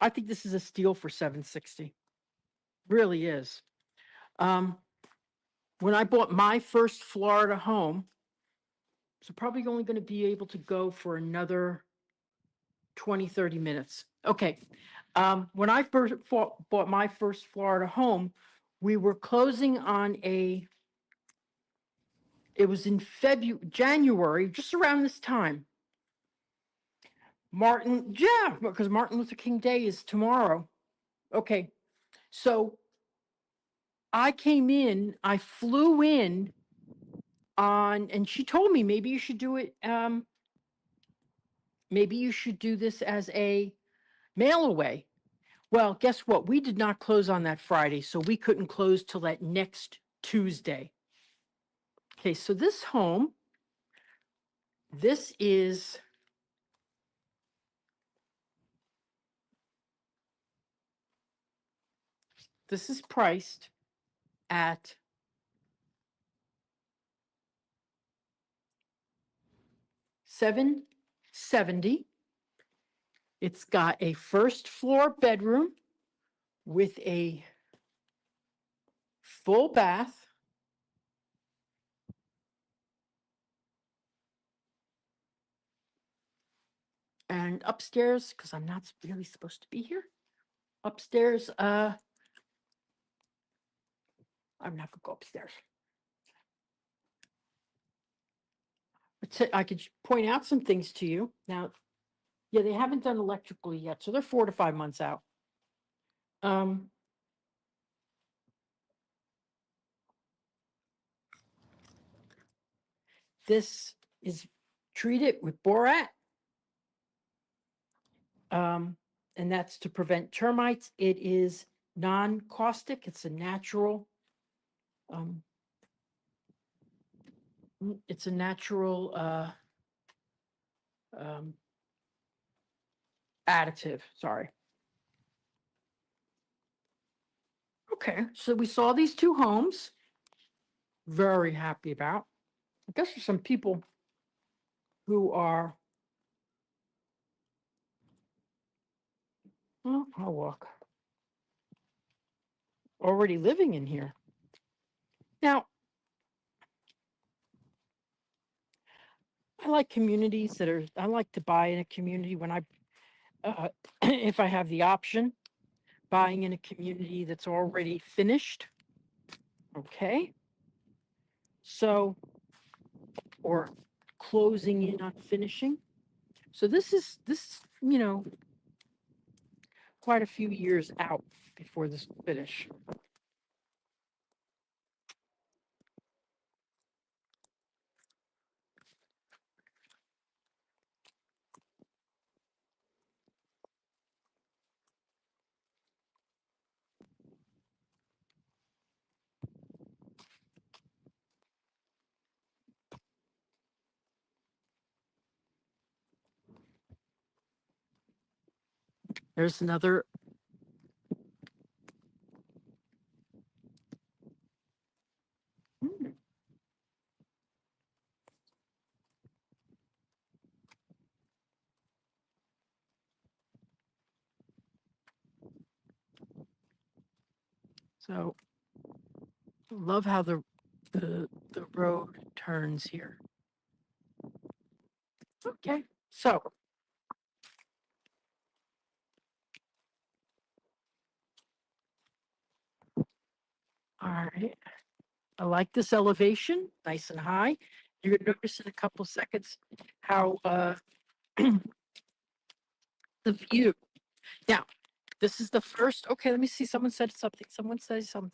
I think this is a steal for $760. Really is. When I bought my first Florida home, so probably only going to be able to go for another 20, 30 minutes. Okay. When I first bought my first Florida home, we were closing on it was in January, just around this time. Because Martin Luther King Day is tomorrow. Okay. So I flew in and she told me, maybe you should do it. Maybe you should do this as a mail away. Well, guess what? We did not close on that Friday, so we couldn't close till that next Tuesday. Okay, so this home, this is priced at $770. It's got a first floor bedroom with a full bath. And upstairs, because I'm not really supposed to be here. Upstairs, I'm not gonna go upstairs. I could point out some things to you. Now, yeah, they haven't done electrical yet, so they're 4 to 5 months out. This is treated with borat. And that's to prevent termites. It is non-caustic. It's a natural, additive. Sorry. Okay, so we saw these 2 homes. Very happy about. I guess there's some people who are, well, I'll walk, already living in here. Now, I like communities I like to buy in a community when if I have the option, buying in a community that's already finished. Okay. So, or closing in on finishing. So this is, quite a few years out before this will finish. There's another. So love how the road turns here. Okay, so all right. I like this elevation, nice and high. You're gonna notice in a couple seconds how the view. Now, this is the first. Okay, let me see. Someone said something. Someone said something.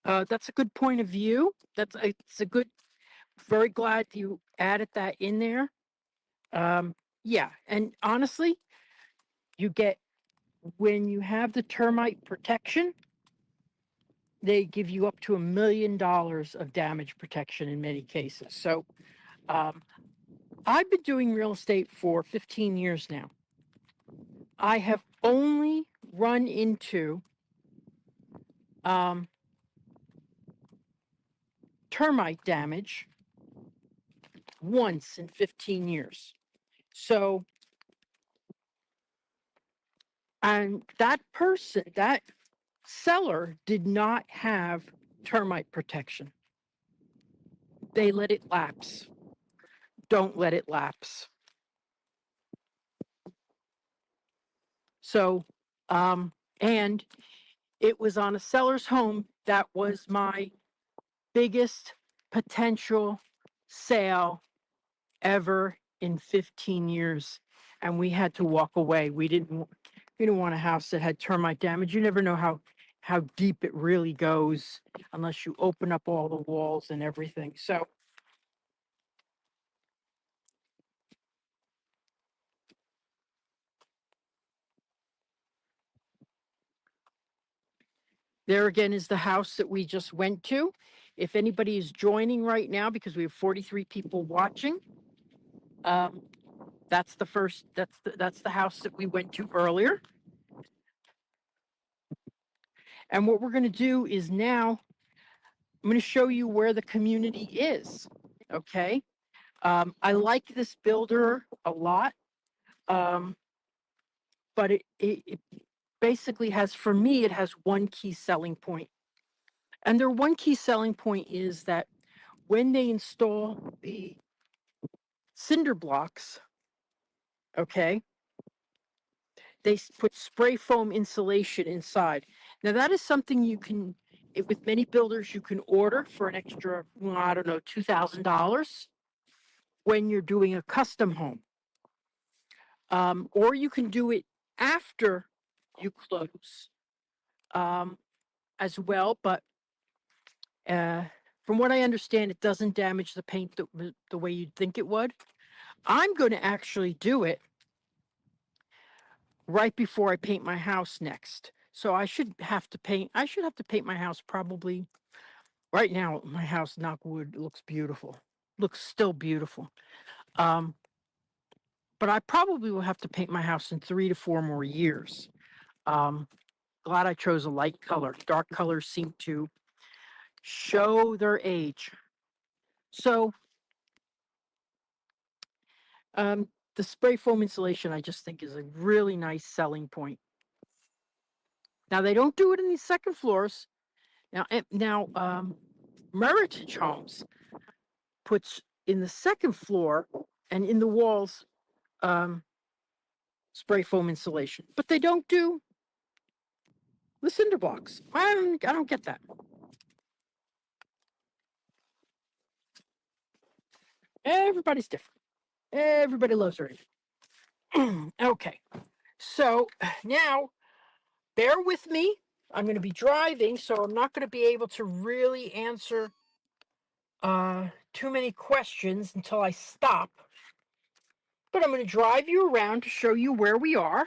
That's a good point of view. It's a good. Very glad you added that in there. Yeah, and honestly, you get when you have the termite protection, they give you up to $1 million of damage protection in many cases. So, I've been doing real estate for 15 years now. I have only run into termite damage once in 15 years. So, and that person, that seller did not have termite protection. They let it lapse. Don't let it lapse. So, and it was on a seller's home that was my biggest potential sale ever in 15 years. And we had to walk away. We didn't want a house that had termite damage. You never know how deep it really goes unless you open up all the walls and everything. So there again is the house that we just went to. If anybody is joining right now, because we have 43 people watching, that's the first, that's the house that we went to earlier. And what we're going to do is now I'm going to show you where the community is. Okay. I like this builder a lot. But it basically has, for me, it has one key selling point. And their one key selling point is that when they install the cinder blocks, okay, they put spray foam insulation inside. Now that is something you can, with many builders, you can order for an extra, well, I don't know, $2,000 when you're doing a custom home. Or you can do it after you close as well, but from what I understand, it doesn't damage the paint the way you'd think it would. I'm going to actually do it right before I paint my house next. So I should have to paint my house probably right now. My house, knock wood, looks beautiful. Looks still beautiful. But I probably will have to paint my house in 3 to 4 more years. Glad I chose a light color. Dark colors seem to show their age. So, the spray foam insulation, I just think, is a really nice selling point. Now, they don't do it in these second floors. Now, Meritage Homes puts in the second floor and in the walls spray foam insulation, but they don't do the cinder blocks. I don't get that. Everybody's different. Everybody loves their age. Okay, so now bear with me. I'm going to be driving, so I'm not going to be able to really answer too many questions until I stop. But I'm going to drive you around to show you where we are.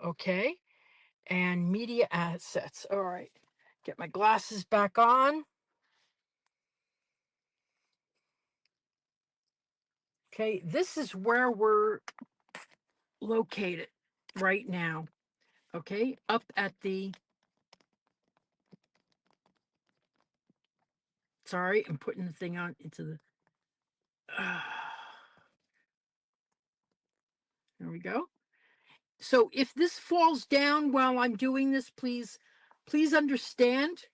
Okay. and media assets. All right, get my glasses back on. Okay, this is where we're located right now. Okay, up at the, sorry, I'm putting the thing on into the, there we go. So if this falls down while I'm doing this, please understand.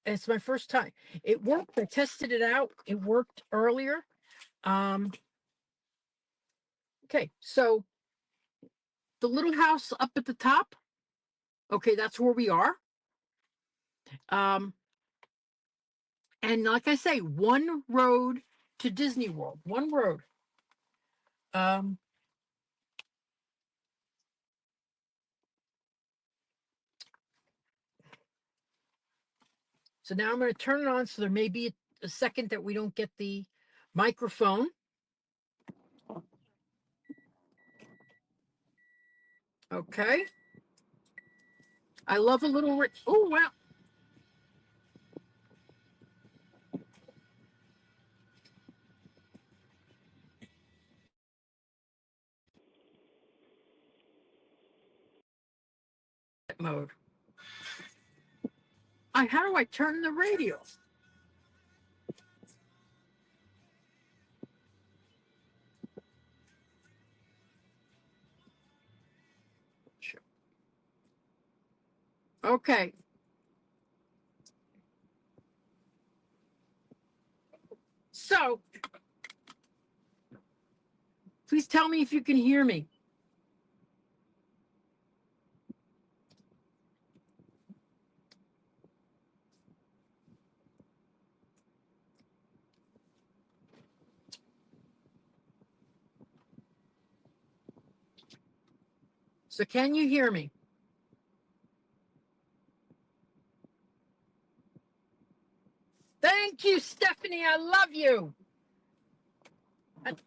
It's my first time. It worked. I tested it out. It worked earlier. Okay, so the little house up at the top, okay, that's where we are. And like I say, one road to Disney World, one road. So now I'm going to turn it on. So there may be a second that we don't get the microphone. Okay. I love a little, oh, wow. Mode. How do I turn the radio? Okay. So please tell me if you can hear me. So can you hear me? Thank you, Stephanie. I love you.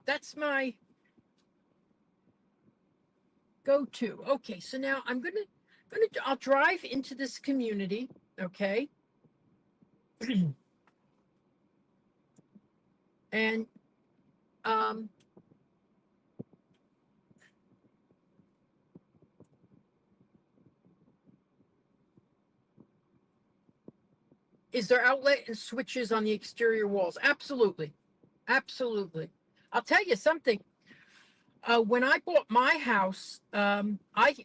That's my go-to. Okay, so now I'm I'll drive into this community. Okay. And is there outlet and switches on the exterior walls? Absolutely. Absolutely. I'll tell you something. When I bought my house, I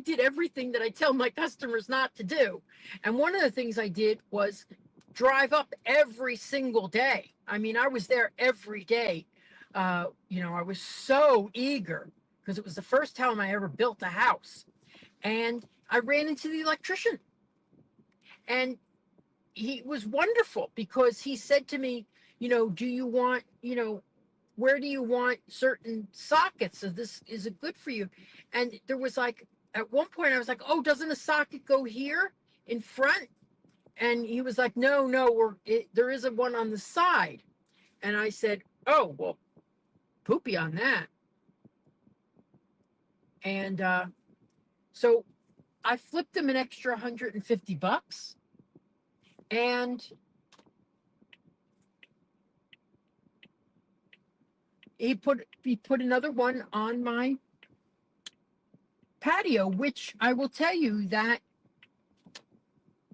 did everything that I tell my customers not to do. And one of the things I did was drive up every single day. I mean, I was there every day. I was so eager because it was the first time I ever built a house. And I ran into the electrician. And he was wonderful because he said to me, do you want, where do you want certain sockets? So this is it good for you? And there was like, at one point I was like, oh, doesn't a socket go here in front? And he was like, no, there isn't one on the side. And I said, oh, well, poopy on that. And so I flipped him an extra $150. And he put another one on my patio, which I will tell you that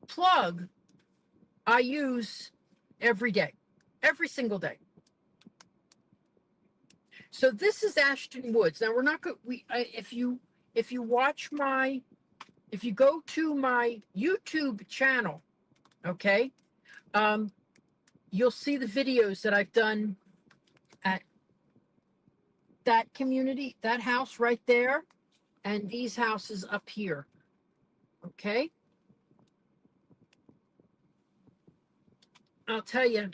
plug I use every day, every single day. So this is Ashton Woods. Now we're not going. If you go to my YouTube channel, okay, you'll see the videos that I've done at that community, that house right there, and these houses up here. Okay. I'll tell you,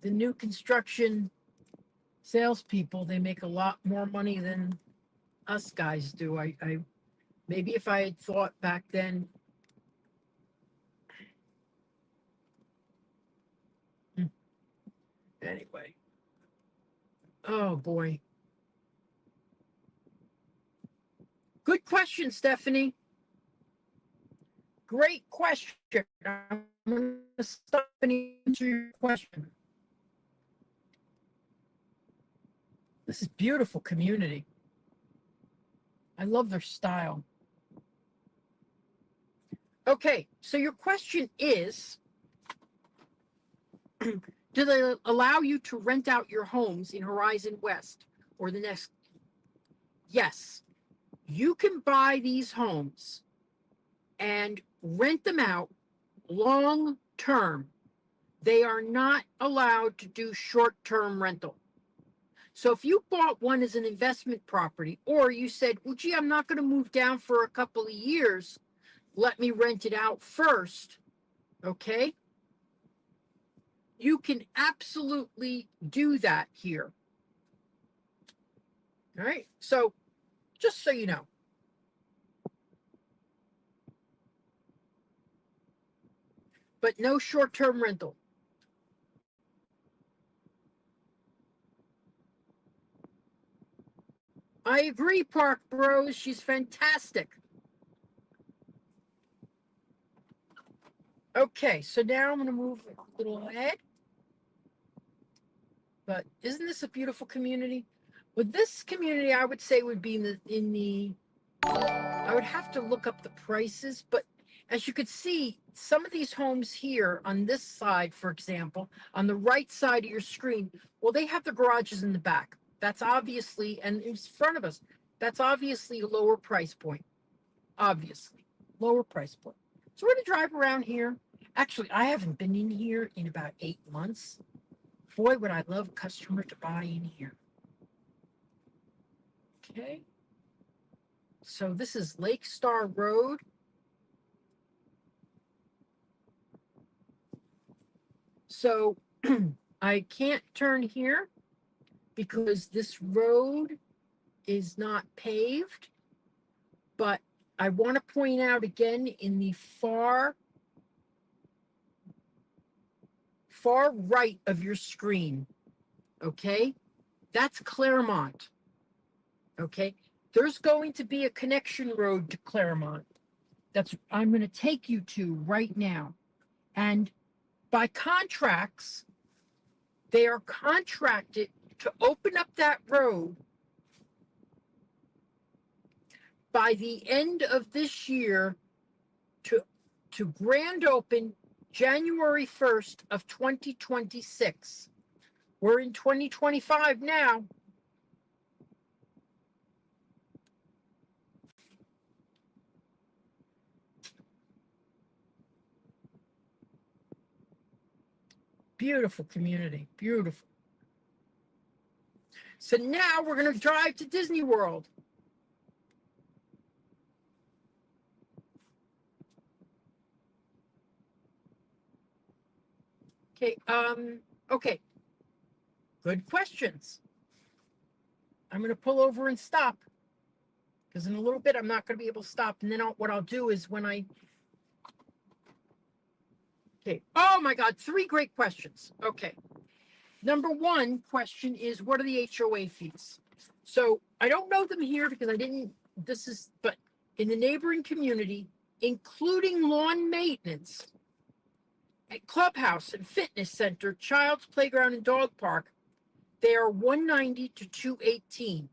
the new construction salespeople, they make a lot more money than us guys do. I maybe if I had thought back then. Anyway. Oh boy. Good question, Stephanie. Great question. I'm going to stop and answer your question. This is beautiful community. I love their style. Okay, so your question is, do they allow you to rent out your homes in Horizon West or the next? Yes, you can buy these homes and rent them out long term. They are not allowed to do short term rental. So if you bought one as an investment property, or you said, well, gee, I'm not going to move down for a couple of years, let me rent it out first, okay? You can absolutely do that here. All right, so just so you know. But no short-term rental. I agree, Park Bros. She's fantastic. Okay, so now I'm going to move a little ahead. But isn't this a beautiful community? Well, this community, I would say, would be in the I would have to look up the prices, but as you could see, some of these homes here on this side, for example, on the right side of your screen, well, they have the garages in the back. That's obviously, and in front of us, that's obviously a lower price point. Obviously, lower price point. So we're going to drive around here. Actually, I haven't been in here in about 8 months. Boy, would I love a customer to buy in here. Okay. So this is Lake Star Road. So I can't turn here because this road is not paved. But I want to point out again in the far right of your screen, okay? That's Claremont, okay? There's going to be a connection road to Claremont. That's I'm going to take you to right now. And by contracts, they are contracted to open up that road by the end of this year to grand open January 1st of 2026. We're in 2025 now. Beautiful community, beautiful. So now we're going to drive to Disney World. Okay, okay. Good questions. I'm going to pull over and stop because in a little bit I'm not going to be able to stop. And then what I'll do is when okay. Oh my God, 3 great questions. Okay. Number 1 question is, what are the HOA fees? So I don't know them here because but in the neighboring community, including lawn maintenance, a clubhouse and fitness center, child's playground and dog park, they are $190 to $218.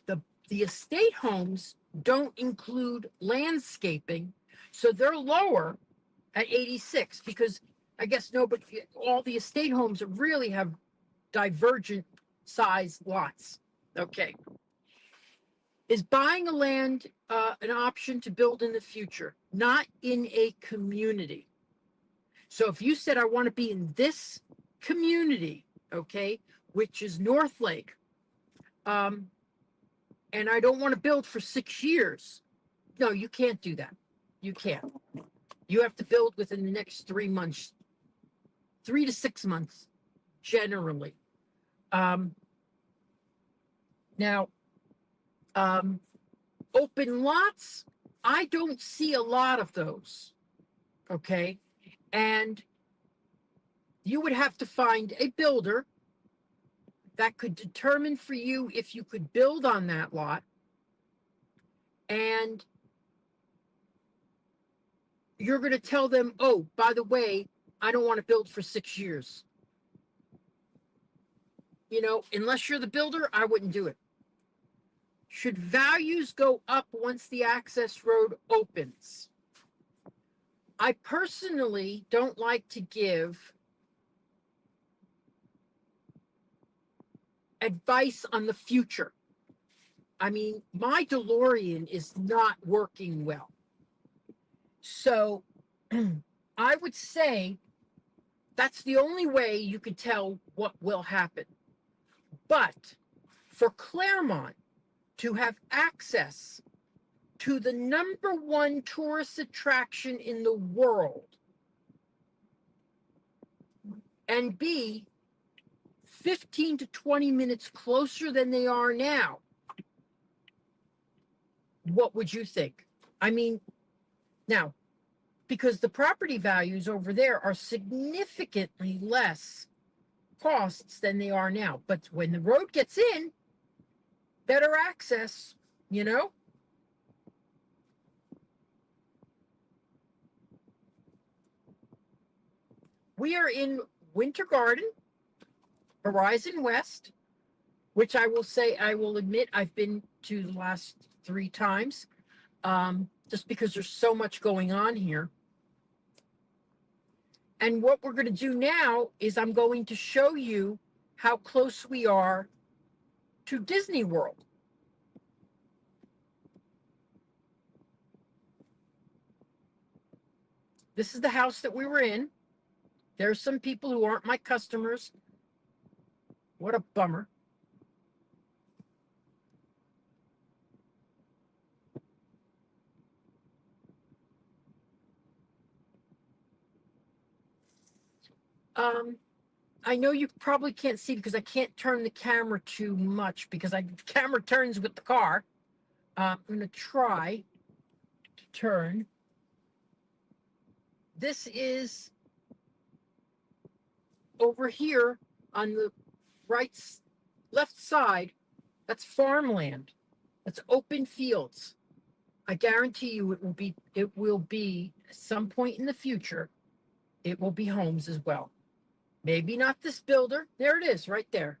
The estate homes don't include landscaping, so they're lower at $86 because I guess all the estate homes really have divergent size lots. Okay. Is buying a land an option to build in the future? Not in a community. So if you said, I want to be in this community, okay, which is North Lake, and I don't want to build for 6 years, no, you can't do that. You can't. You have to build within the next 3 months, 3 to 6 months, generally. Now, open lots, I don't see a lot of those, okay? And you would have to find a builder that could determine for you if you could build on that lot. and you're going to tell them, oh, by the way, I don't want to build for 6 years. You know, unless you're the builder, I wouldn't do it. Should values go up once the access road opens? I personally don't like to give advice on the future. I mean, my DeLorean is not working well. So I would say that's the only way you could tell what will happen. But for Claremont to have access to the #1 tourist attraction in the world and be 15 to 20 minutes closer than they are now, what would you think? I mean, now, because the property values over there are significantly less costs than they are now. But when the road gets in, better access, you know? We are in Winter Garden, Horizon West, which I will say, I will admit, I've been to the last 3 times, just because there's so much going on here. And what we're going to do now is I'm going to show you how close we are to Disney World. This is the house that we were in. There's some people who aren't my customers. What a bummer. I know you probably can't see because I can't turn the camera too much because the camera turns with the car. I'm going to try to turn. This is over here on the left side. That's farmland. That's open fields. I guarantee you it will be at some point in the future, it will be homes as well. Maybe not this builder. There it is right there.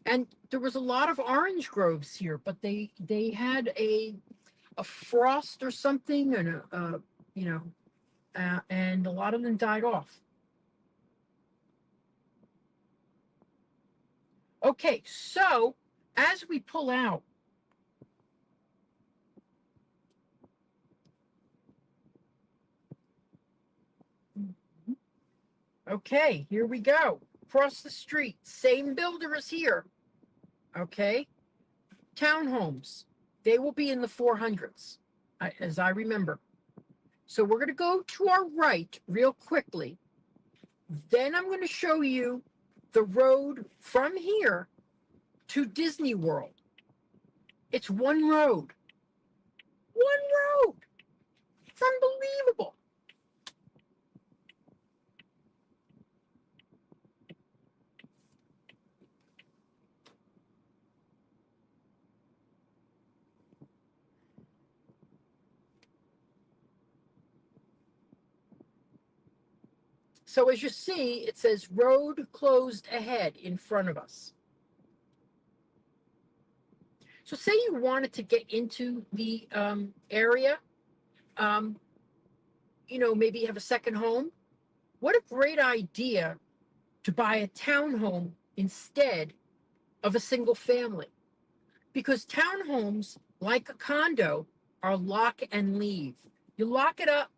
And there was a lot of orange groves here, but they had a frost or something, and and a lot of them died off. Okay, so as we pull out, okay, here we go. Across the street, same builder is here. Okay, townhomes, they will be in the 400s, as I remember. So we're going to go to our right real quickly. Then I'm going to show you the road from here to Disney World. It's one road. One road. It's unbelievable. So as you see, it says road closed ahead in front of us. So say you wanted to get into the area, maybe have a second home. What a great idea to buy a townhome instead of a single family. Because townhomes, like a condo, are lock and leave. You lock it up,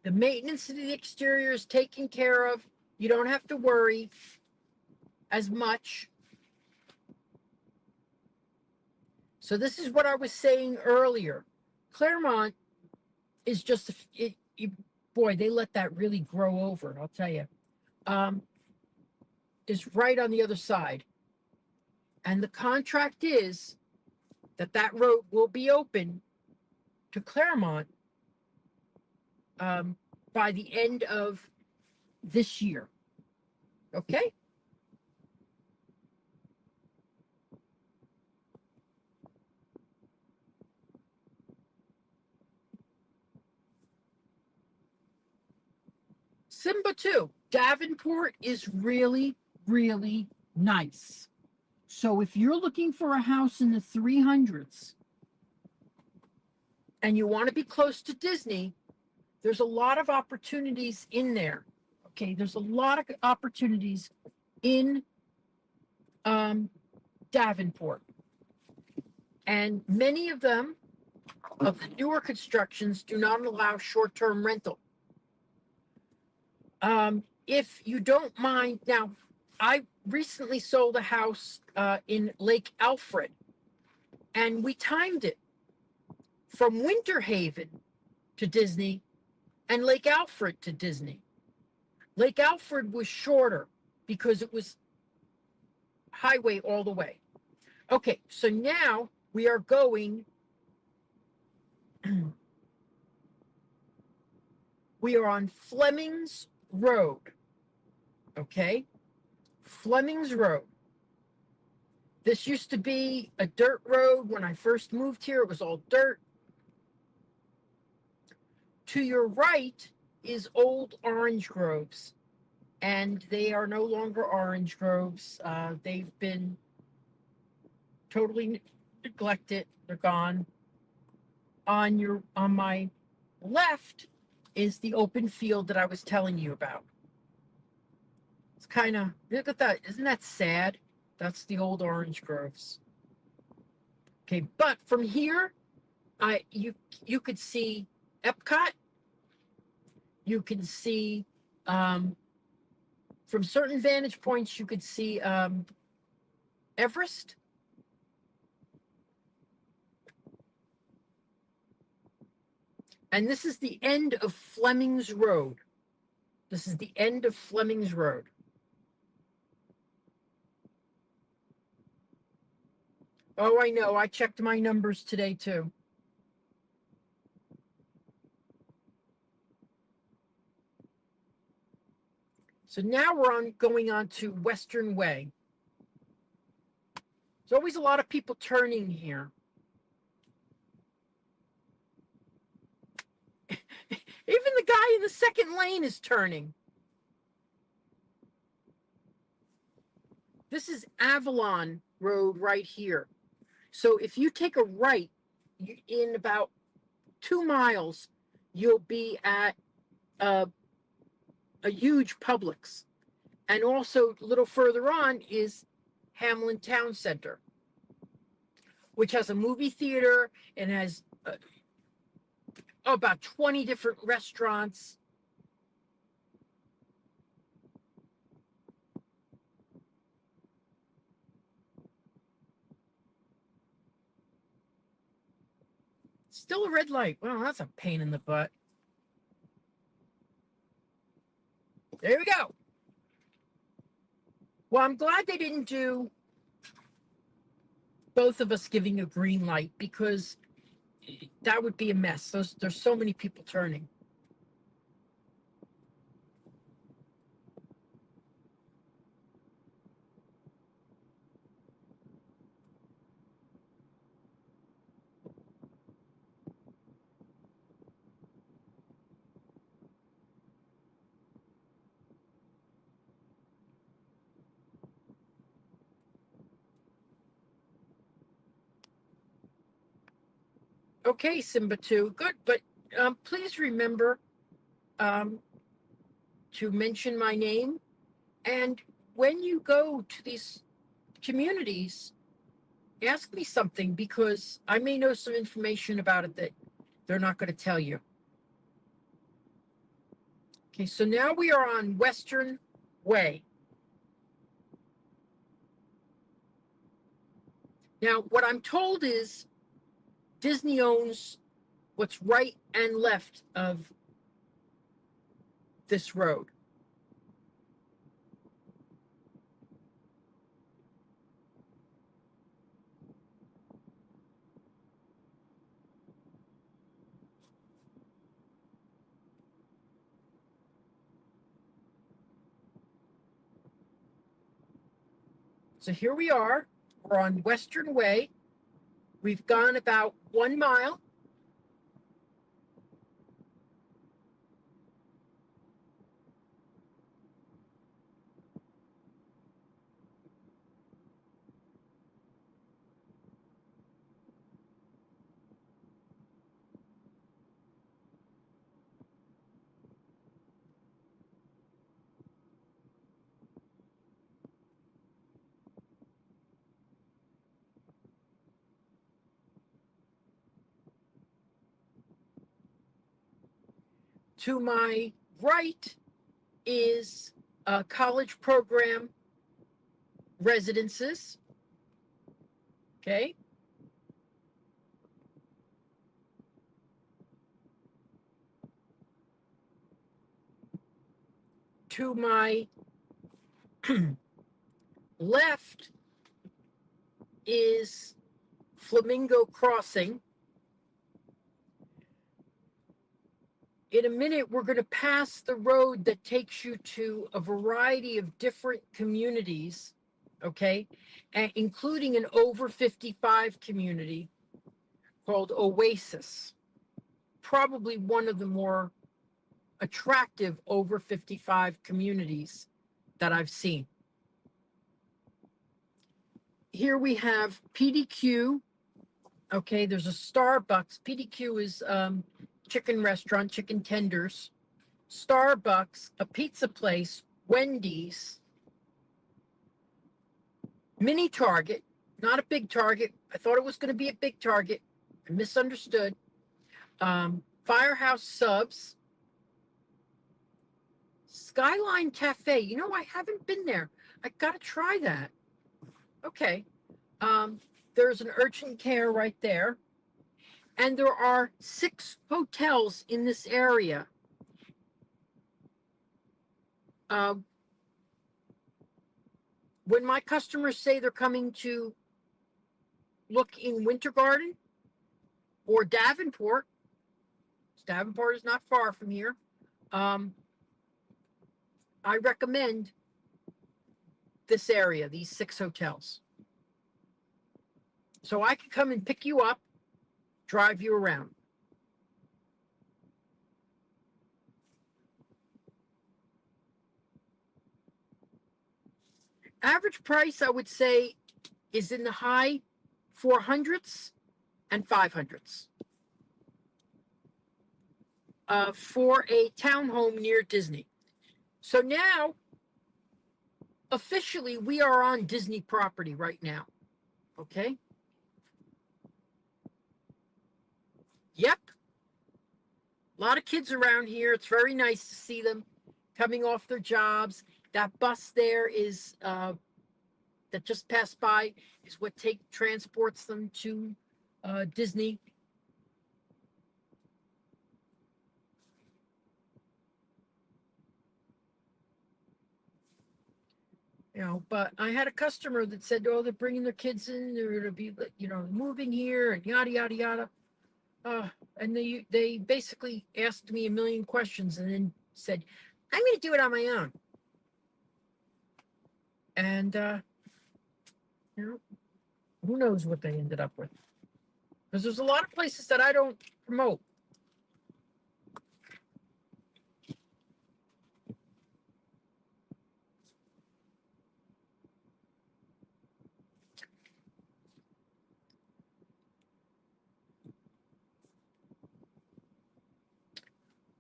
the maintenance of the exterior is taken care of. You don't have to worry as much. So this is what I was saying earlier. Claremont is just, boy, they let that really grow over, I'll tell you. Is right on the other side. And the contract is that road will be open to Claremont by the end of this year. Okay? Simba too. Davenport is really, really nice. So if you're looking for a house in the 300s and you want to be close to Disney, there's a lot of opportunities in there. Okay, there's a lot of opportunities in Davenport. And many of them, of the newer constructions, do not allow short-term rental. If you don't mind, now, I recently sold a house in Lake Alfred, and we timed it from Winter Haven to Disney and Lake Alfred to Disney. Lake Alfred was shorter because it was highway all the way. Okay, so now we are going, we are on Fleming's Road. Okay, Fleming's Road. This used to be a dirt road. When I first moved here, it was all dirt. To your right is old orange groves, and they are no longer orange groves. They've been totally neglected. They're gone. On my left is the open field that I was telling you about. It's kind of, look at that. Isn't that sad? That's the old orange groves. Okay, but from here, you could see Epcot. You can see from certain vantage points, you could see Everest. And this is the end of Fleming's Road. This is the end of Fleming's Road. Oh, I know. I checked my numbers today, too. So now we're going on to Western Way. There's always a lot of people turning here. Even the guy in the second lane is turning. This is Avalon Road right here. So if you take a right in about 2 miles, you'll be at a huge Publix. And also a little further on is Hamlin Town Center, which has a movie theater and has about 20 different restaurants. Still a red light. Well, that's a pain in the butt. There we go. Well, I'm glad they didn't do both of us giving a green light, because that would be a mess. There's so many people turning. Okay, Simba 2, good. But please remember to mention my name. And when you go to these communities, ask me something, because I may know some information about it that they're not going to tell you. Okay, so now we are on Western Way. Now, what I'm told is Disney owns what's right and left of this road. So here we are. We're on Western Way. We've gone about 1 mile. To my right is college program residences. Okay. To my left is Flamingo Crossing. In a minute, we're going to pass the road that takes you to a variety of different communities, okay, including an over 55 community called Oasis. Probably one of the more attractive over 55 communities that I've seen. Here we have PDQ. Okay, there's a Starbucks. PDQ is chicken restaurant, chicken tenders. Starbucks, a pizza place, Wendy's, mini Target, not a big Target. I thought it was going to be a big Target. I misunderstood. Firehouse Subs, Skyline Cafe. You know, I haven't been there. I got to try that. Okay. There's an urgent care right there. And there are 6 hotels in this area. When my customers say they're coming to look in Winter Garden or Davenport is not far from here, I recommend this area, these 6 hotels. So I can come and pick you up, drive you around. Average price, I would say, is in the high 400s and 500s for a townhome near Disney. So now, officially, we are on Disney property right now. Okay? Yep. A lot of kids around here. It's very nice to see them coming off their jobs. That bus there is that just passed by is what transports them to Disney. You know, but I had a customer that said, "Oh, they're bringing their kids in. They're going to be, you know, moving here and yada yada yada." And they basically asked me a million questions and then said, "I'm going to do it on my own." And you know, who knows what they ended up with? Because there's a lot of places that I don't promote.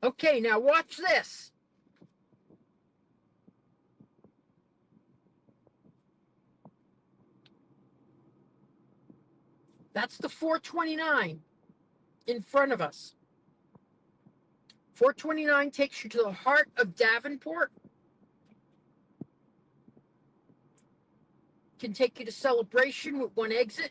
Okay, now watch this. That's the 429 in front of us. 429 takes you to the heart of Davenport. Can take you to Celebration with one exit.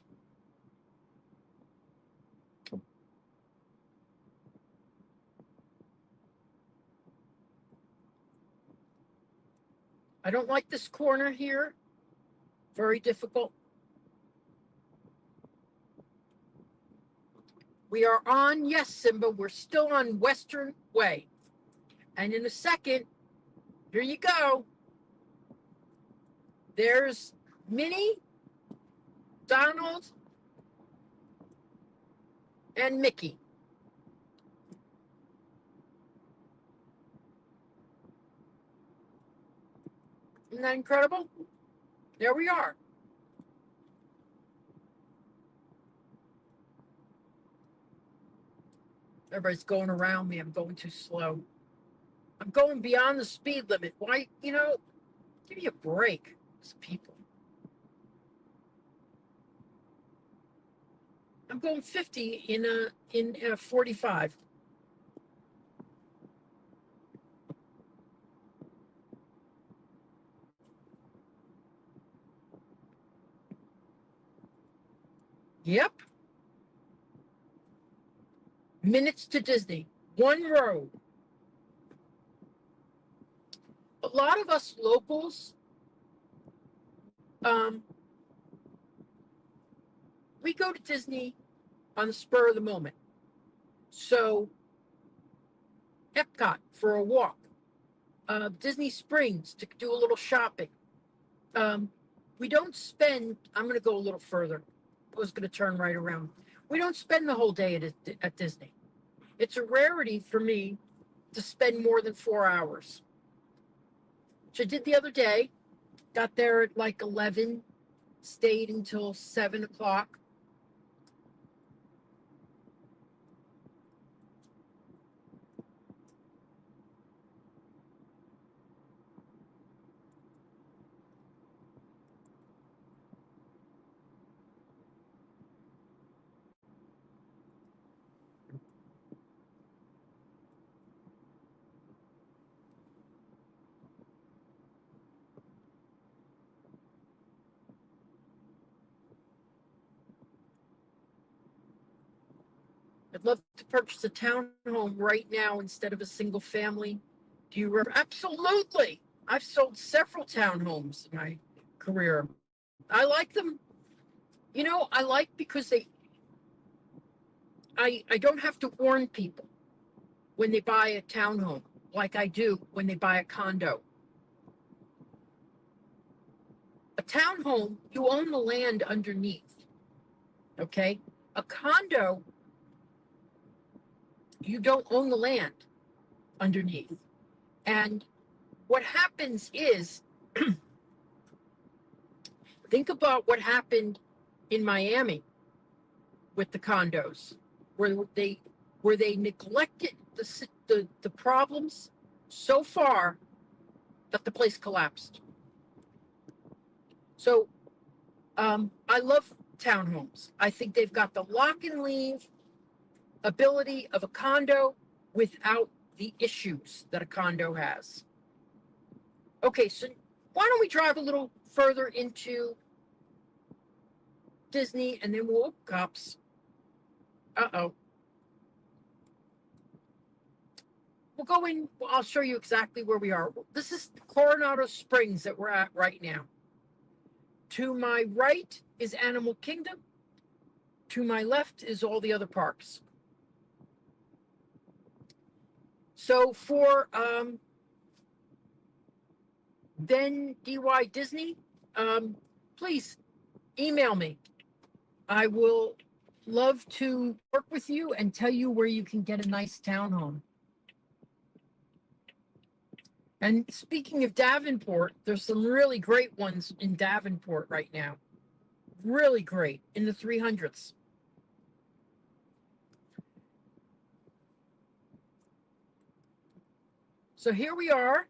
I don't like this corner here. Very difficult. We are on, yes, Simba, we're still on Western Way. And in a second, here you go. There's Minnie, Donald, and Mickey. Isn't that incredible? There we are. Everybody's going around me. I'm going too slow. I'm going beyond the speed limit. Why, you know, give me a break, these people. I'm going 50 in a 45. Yep. Minutes to Disney. One road. A lot of us locals, we go to Disney on the spur of the moment. So, Epcot for a walk, Disney Springs to do a little shopping. We don't spend, I'm going to go a little further. I was going to turn right around. We don't spend the whole day at Disney. It's a rarity for me to spend more than 4 hours. Which I did the other day. Got there at like 11, stayed until 7 o'clock. I'd love to purchase a townhome right now instead of a single family. Do you Absolutely. I've sold several townhomes in my career. I like them. You know, I like because I don't have to warn people when they buy a townhome like I do when they buy a condo. A townhome, you own the land underneath. Okay? A condo, you don't own the land underneath. And what happens is, think about what happened in Miami with the condos, where they neglected the problems so far that the place collapsed. So I love townhomes. I think they've got the lock and leave ability of a condo without the issues that a condo has. Okay, so why don't we drive a little further into Disney and then we'll, cops. Uh-oh. We'll go in, I'll show you exactly where we are. This is Coronado Springs that we're at right now. To my right is Animal Kingdom. To my left is all the other parks. So for then DY Disney, please email me. I will love to work with you and tell you where you can get a nice townhome. And speaking of Davenport, there's some really great ones in Davenport right now. Really great, in the 300s. So here we are.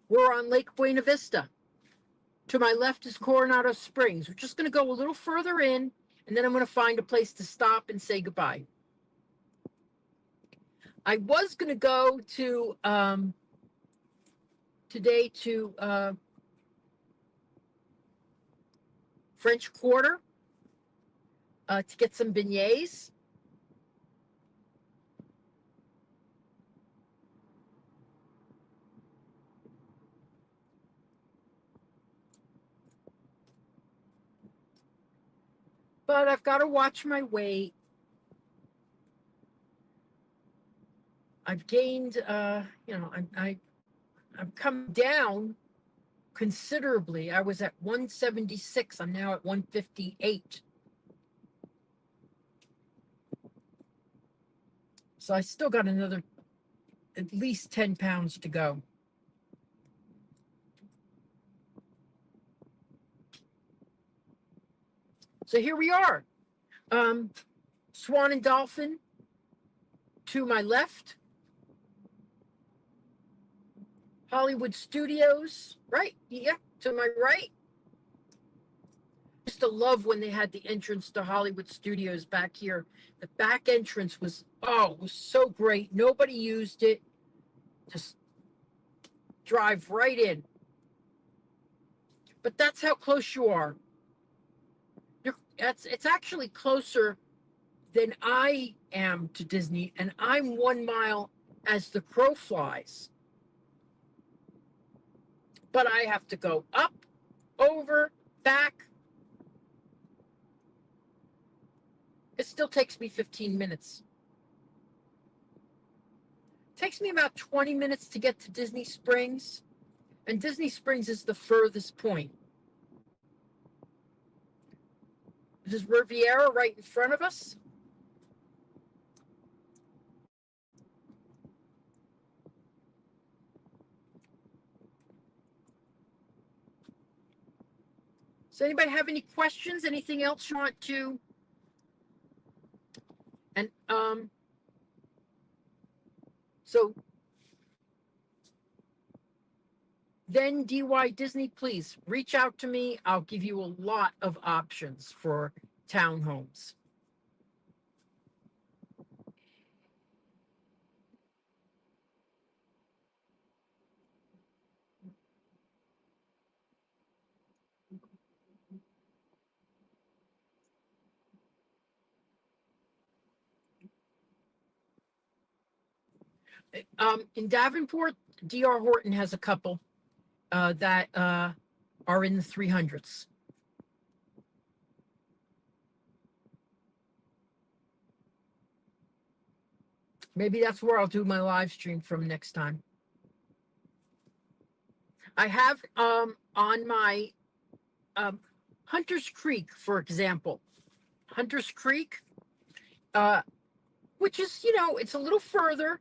We're on Lake Buena Vista. To my left is Coronado Springs. We're just going to go a little further in, and then I'm going to find a place to stop and say goodbye. I was going to go to today to French Quarter to get some beignets. But I've got to watch my weight. I've gained, I've come down considerably. I was at 176. I'm now at 158. So I still got another at least 10 pounds to go. So here we are. Swan and Dolphin to my left. Hollywood Studios, right? Yeah, to my right. I used to love when they had the entrance to Hollywood Studios back here. The back entrance was so great. Nobody used it. Just drive right in. But that's how close you are. It's actually closer than I am to Disney, and I'm 1 mile as the crow flies. But I have to go up, over, back. It still takes me 15 minutes. It takes me about 20 minutes to get to Disney Springs, and Disney Springs is the furthest point. This is Riviera right in front of us. Does anybody have any questions? Anything else you want to? And so then DY Disney, please reach out to me. I'll give you a lot of options for townhomes. In Davenport, DR Horton has a couple that are in the 300s. Maybe that's where I'll do my live stream from next time. I have on my Hunter's Creek, for example. Hunter's Creek, which is, it's a little further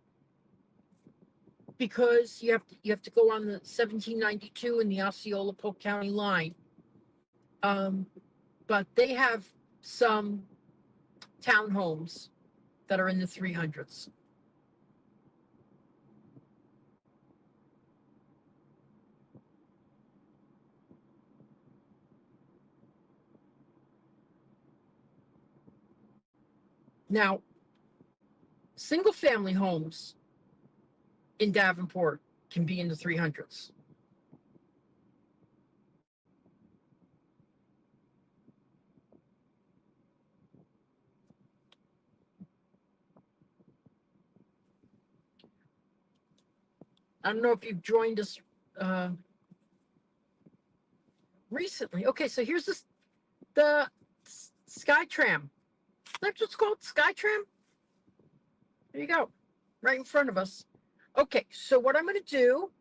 because you have to go on the 1792 and the Osceola Polk County line. But they have some townhomes that are in the 300s. Now, single family homes in Davenport can be in the 300s. I don't know if you've joined us recently. Okay, so here's the SkyTram. That's what's called, SkyTram. There you go, right in front of us. Okay, so what I'm going to do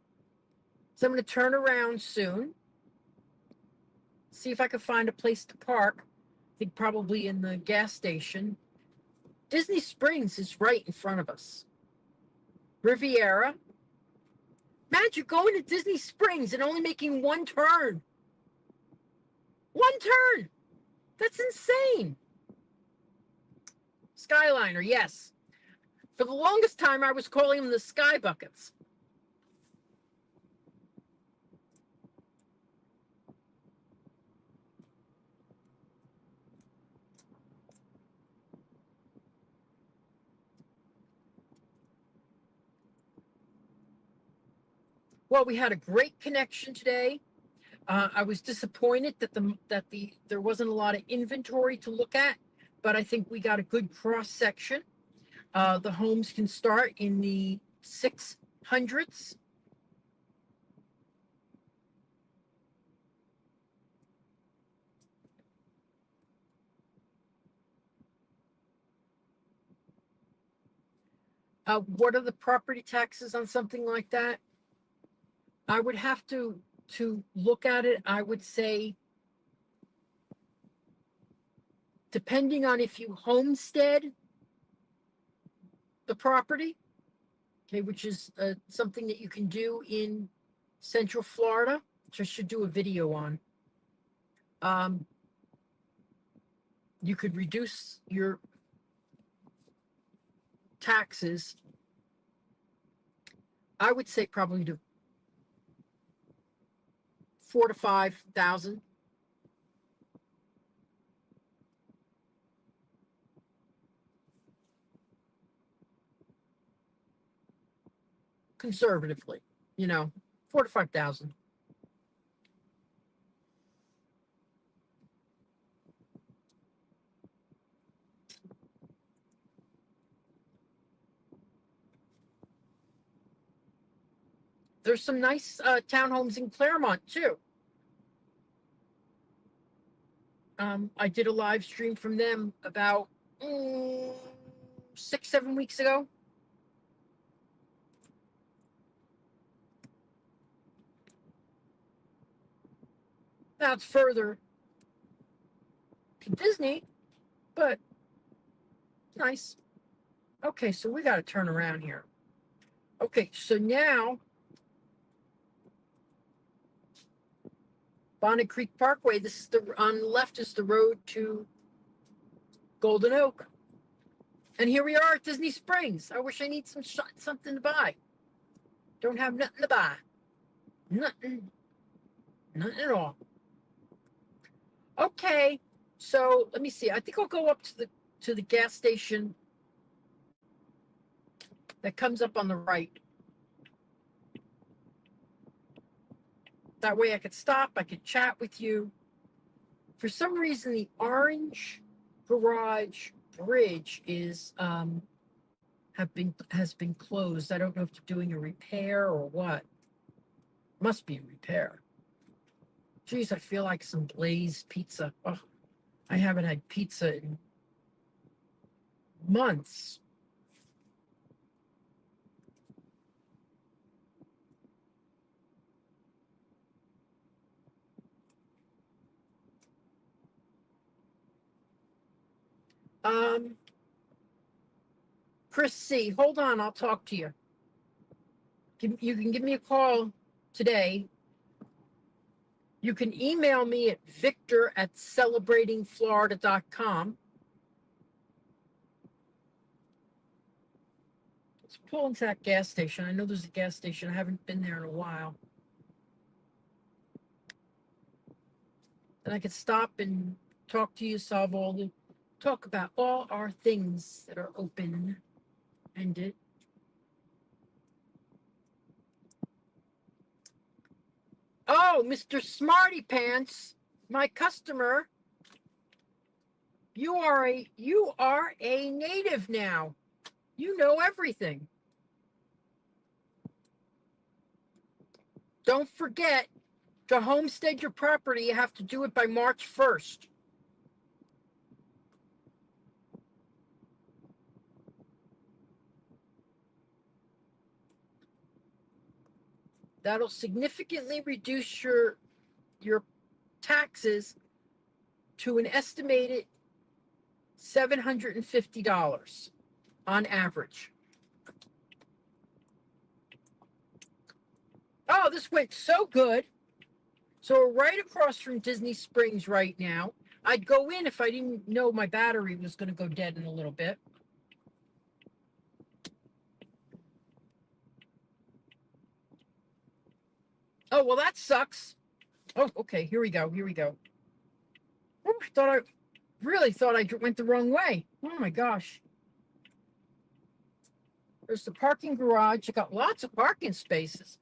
is I'm going to turn around soon, see if I can find a place to park. I think probably in the gas station. Disney Springs is right in front of us. Riviera. Imagine going to Disney Springs and only making one turn. One turn. That's insane. Skyliner, yes. For the longest time, I was calling them the Sky Buckets. Well, we had a great connection today. I was disappointed that there wasn't a lot of inventory to look at, but I think we got a good cross section. The homes can start in the 600s. What are the property taxes on something like that? I would have to look at it. I would say, depending on if you homestead the property, okay, which is something that you can do in Central Florida, which I should do a video on. You could reduce your taxes. I would say probably to 4,000 to 5,000. Conservatively, 4,000 to 5,000. There's some nice townhomes in Claremont too. I did a live stream from them about 6-7 weeks ago. Now it's further to Disney, but nice. Okay, so we got to turn around here. Okay, so now Bonnet Creek Parkway. This is on the left is the road to Golden Oak, and here we are at Disney Springs. I wish I need something to buy. Don't have nothing to buy. Nothing at all. Okay, so let me see. I think I'll go up to the gas station that comes up on the right. That way I could stop, I could chat with you. For some reason, the orange garage bridge has been closed. I don't know if they're doing a repair or what. Must be a repair. Geez, I feel like some glazed pizza. Oh, I haven't had pizza in months. Chris C., hold on, I'll talk to you. You can give me a call today. You can email me at victor@celebratingflorida.com. Let's pull into that gas station. I know there's a gas station. I haven't been there in a while. And I could stop and talk to you, talk about all our things that are open-ended. Oh, Mr. Smarty Pants, my customer. You are a native now. You know everything. Don't forget, to homestead your property, you have to do it by March 1st. That'll significantly reduce your taxes to an estimated $750 on average. Oh, this went so good. So we're right across from Disney Springs right now. I'd go in if I didn't know my battery was going to go dead in a little bit. Oh, well, that sucks. Oh, okay, here we go. Oh, I really thought I went the wrong way. Oh, my gosh. There's the parking garage. I got lots of parking spaces.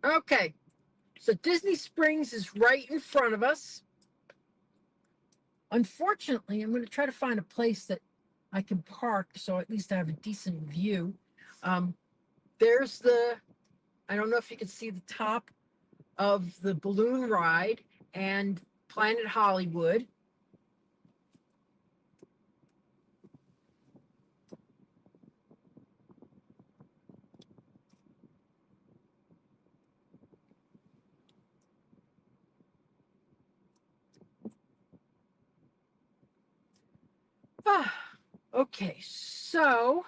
Okay, so Disney Springs is right in front of us. Unfortunately, I'm going to try to find a place that I can park so at least I have a decent view. There's I don't know if you can see the top of the balloon ride and Planet Hollywood. Okay, so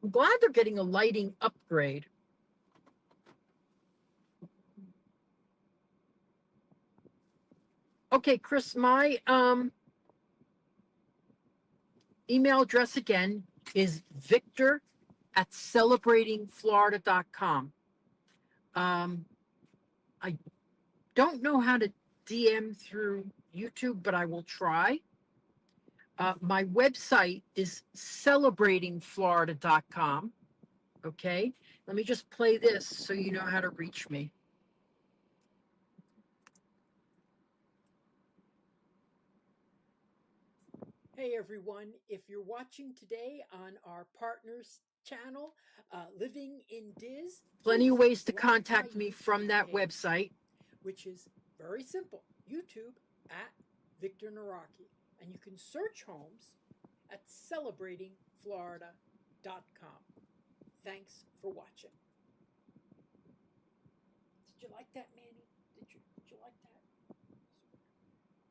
I'm glad they're getting a lighting upgrade. Okay, Chris, my email address again is victor@celebratingflorida.com. I don't know how to DM through YouTube, but I will try. My website is celebratingflorida.com. Okay, let me just play this so you know how to reach me. Hey everyone, if you're watching today on our partners channel, Living in DIZ, Plenty of please ways to like my contact me from YouTube that page, website. which is very simple. YouTube at Victor Naraki. And you can search homes at celebratingflorida.com. Thanks for watching. Did you like that, Manny? Did you like that?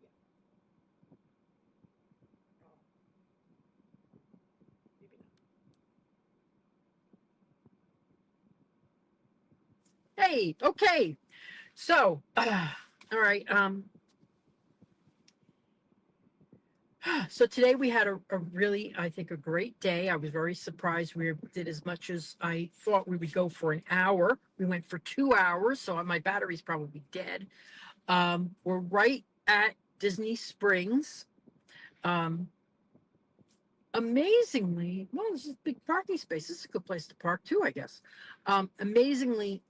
Yeah. Oh, maybe not. Hey, okay. So, all right. So today we had a really, I think, a great day. I was very surprised. We did as much as I thought we would go for an hour. We went for 2 hours, so my battery's probably dead. We're right at Disney Springs. Amazingly, well, this is a big parking space. This is a good place to park too, I guess. Amazingly,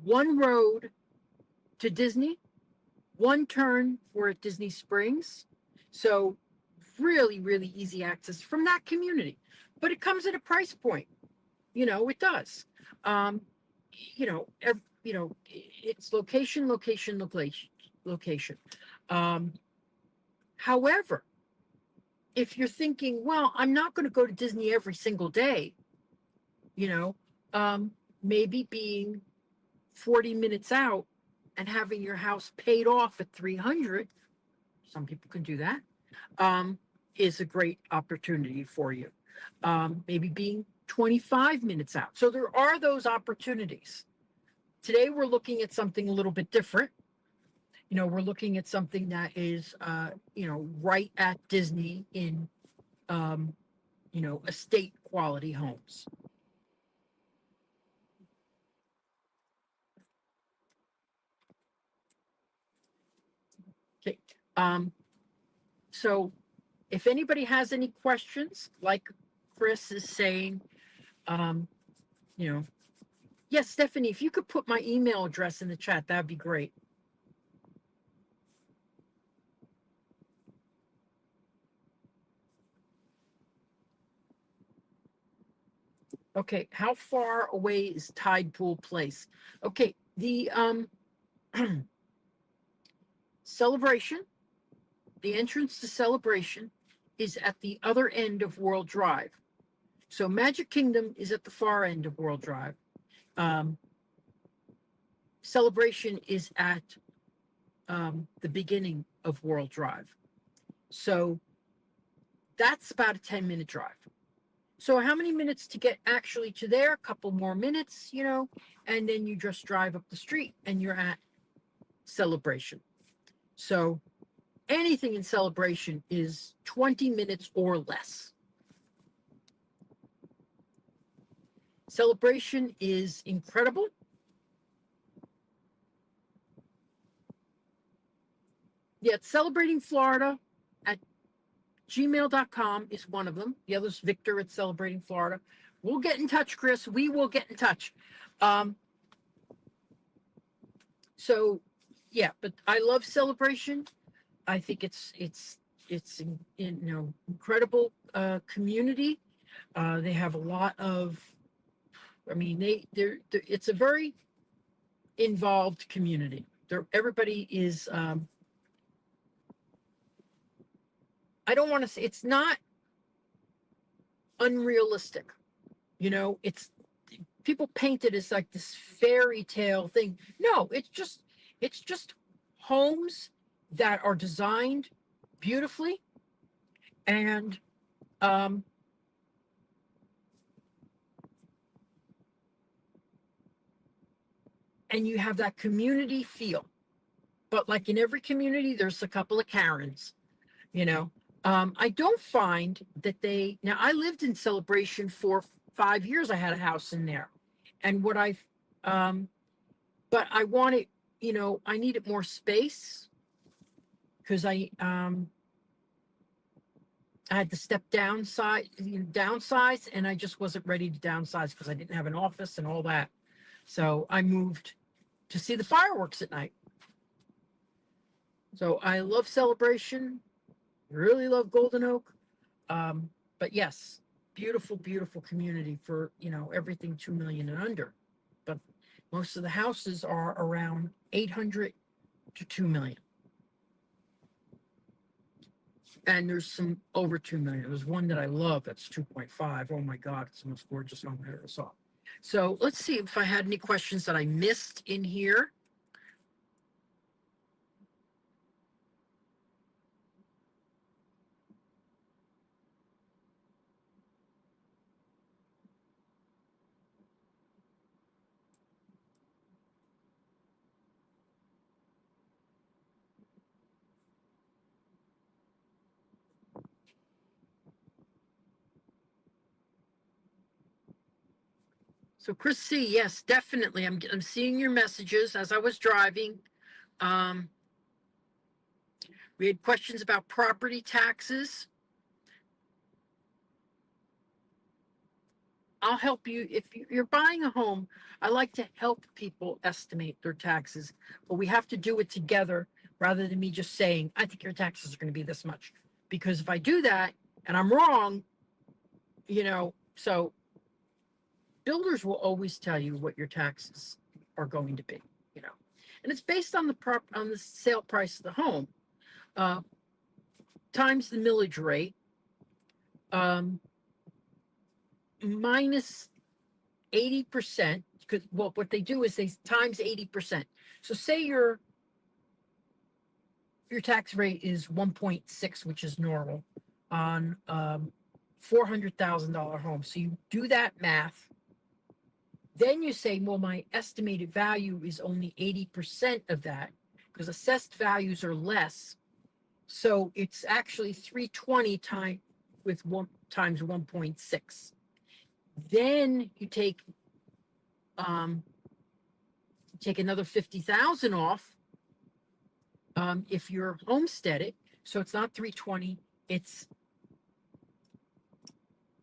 one road to Disney, one turn, we're at Disney Springs. So really, really easy access from that community. But it comes at a price point. It does. It's location, location, location, location. However, if you're thinking, well, I'm not going to go to Disney every single day, you know, maybe being 40 minutes out and having your house paid off at 300, some people can do that, is a great opportunity for you. Maybe being 25 minutes out. So there are those opportunities. Today we're looking at something a little bit different. We're looking at something that is, right at Disney in, estate quality homes. Okay. So if anybody has any questions, like Chris is saying, yes, Stephanie, if you could put my email address in the chat, that'd be great. Okay, how far away is Tide Pool Place? Okay, the Celebration, the entrance to Celebration is at the other end of World Drive. So Magic Kingdom is at the far end of World Drive. Celebration is at the beginning of World Drive. So that's about a 10-minute drive. So how many minutes to get actually to there? A couple more minutes, and then you just drive up the street and you're at Celebration. So anything in Celebration is 20 minutes or less. Celebration is incredible. Yeah, Celebrating Florida at gmail.com is one of them. The other's Victor at Celebrating Florida. We'll get in touch, Chris. We will get in touch. So yeah, but I love Celebration. I think it's incredible community. They have a lot of, it's a very involved community. Everybody is, I don't want to say, it's not unrealistic. It's, people paint it as like this fairy tale thing. No, it's just homes that are designed beautifully, and and you have that community feel. But like in every community, there's a couple of Karens. I don't find that now I lived in Celebration for 5 years. I had a house in there, and but I wanted, I needed more space because I had to downsize, and I just wasn't ready to downsize because I didn't have an office and all that. So I moved to see the fireworks at night. So I love Celebration. really love Golden Oak. But yes, beautiful, beautiful community for, everything 2 million and under. But most of the houses are around 800 to 2 million. And there's some over 2 million. There's one that I love that's 2.5. Oh my God, it's the most gorgeous home I ever saw. So let's see if I had any questions that I missed in here. So Chris C, yes, definitely. I'm seeing your messages as I was driving. We had questions about property taxes. I'll help you. If you're buying a home, I like to help people estimate their taxes, but we have to do it together rather than me just saying, I think your taxes are going to be this much. Because if I do that and I'm wrong, so builders will always tell you what your taxes are going to be, and it's based on the sale price of the home, times the millage rate, minus 80%, because what they do is they times 80%. So say your tax rate is 1.6, which is normal on $400,000 home. So you do that math. Then you say, well, my estimated value is only 80% of that because assessed values are less. So it's actually 320 times 1.6. Then you take another 50,000 off if you're homesteaded. So it's not 320, it's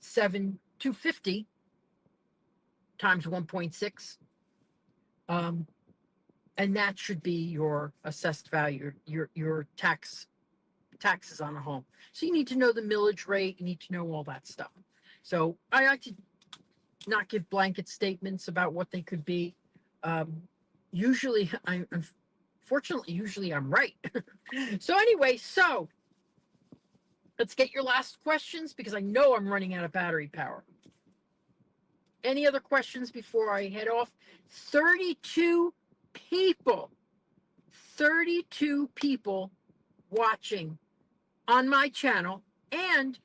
250 times 1.6. And that should be your assessed value, your taxes on a home. So you need to know the millage rate, you need to know all that stuff. So I like to not give blanket statements about what they could be. Usually I'm right. So anyway, let's get your last questions because I know I'm running out of battery power. Any other questions before I head off? 32 people watching on my channel and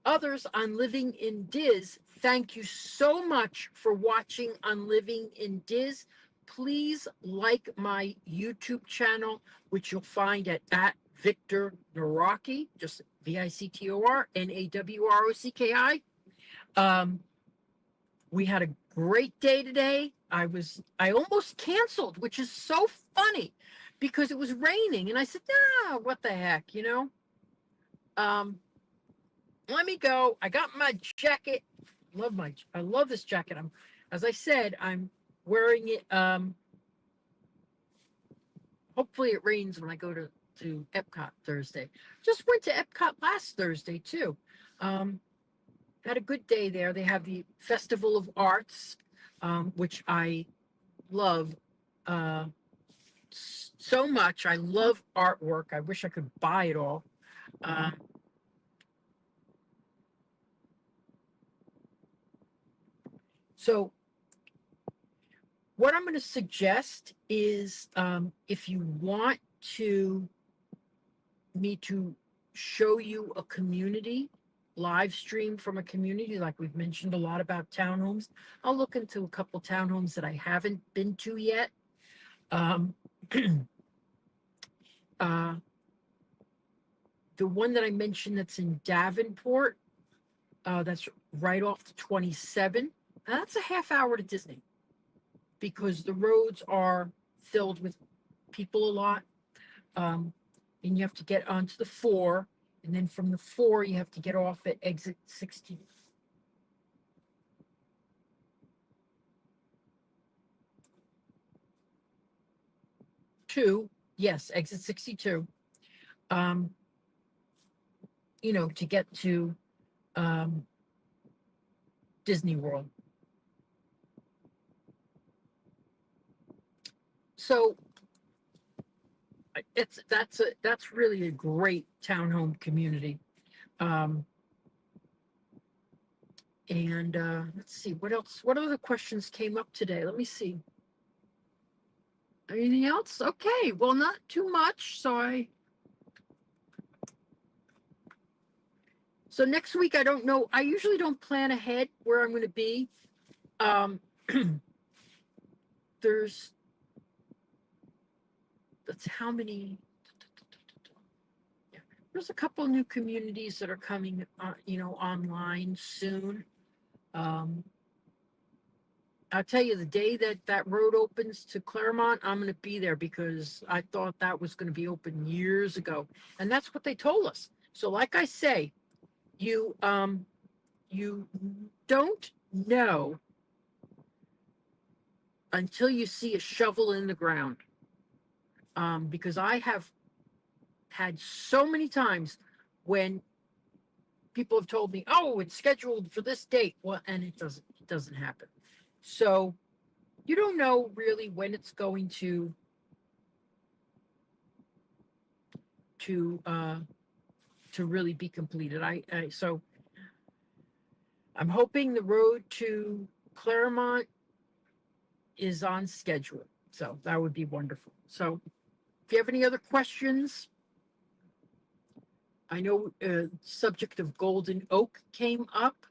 others on Living in DIZ. Thank you so much for watching on Living in DIZ. Please like my YouTube channel, which you'll find at Victor Nawrocki, just VICTOR NAWROCKI. We had a great day today. I almost canceled, which is so funny because it was raining. And I said, what the heck, let me go. I got my jacket. I love this jacket. As I said, I'm wearing it. Hopefully it rains when I go to Epcot Thursday. Just went to Epcot last Thursday too. Had a good day there. They have the Festival of Arts, which I love so much. I love artwork. I wish I could buy it all. So what I'm going to suggest is if you want me to show you a community, live stream from a community, like we've mentioned a lot about townhomes, I'll look into a couple townhomes that I haven't been to yet. The one that I mentioned that's in Davenport, that's right off the 27. That's a half hour to Disney because the roads are filled with people a lot. And you have to get onto the 4. And then from the 4, you have to get off at exit 62. Yes, exit 62. to get to Disney World. So that's really a great townhome community. And let's see what else. What other questions came up today? Let me see. Anything else? Okay, well, not too much. So next week, I don't know. I usually don't plan ahead where I'm going to be. There's that's how many. Yeah, there's a couple new communities that are coming, online soon. I'll tell you, the day that road opens to Claremont, I'm going to be there because I thought that was going to be open years ago, and that's what they told us. So, like I say, you don't know until you see a shovel in the ground. Because I have had so many times when people have told me, "Oh, it's scheduled for this date," well, and it doesn't happen. So you don't know really when it's going to really be completed. So I'm hoping the road to Claremont is on schedule. So that would be wonderful. So if you have any other questions, I know subject of Golden Oak came up.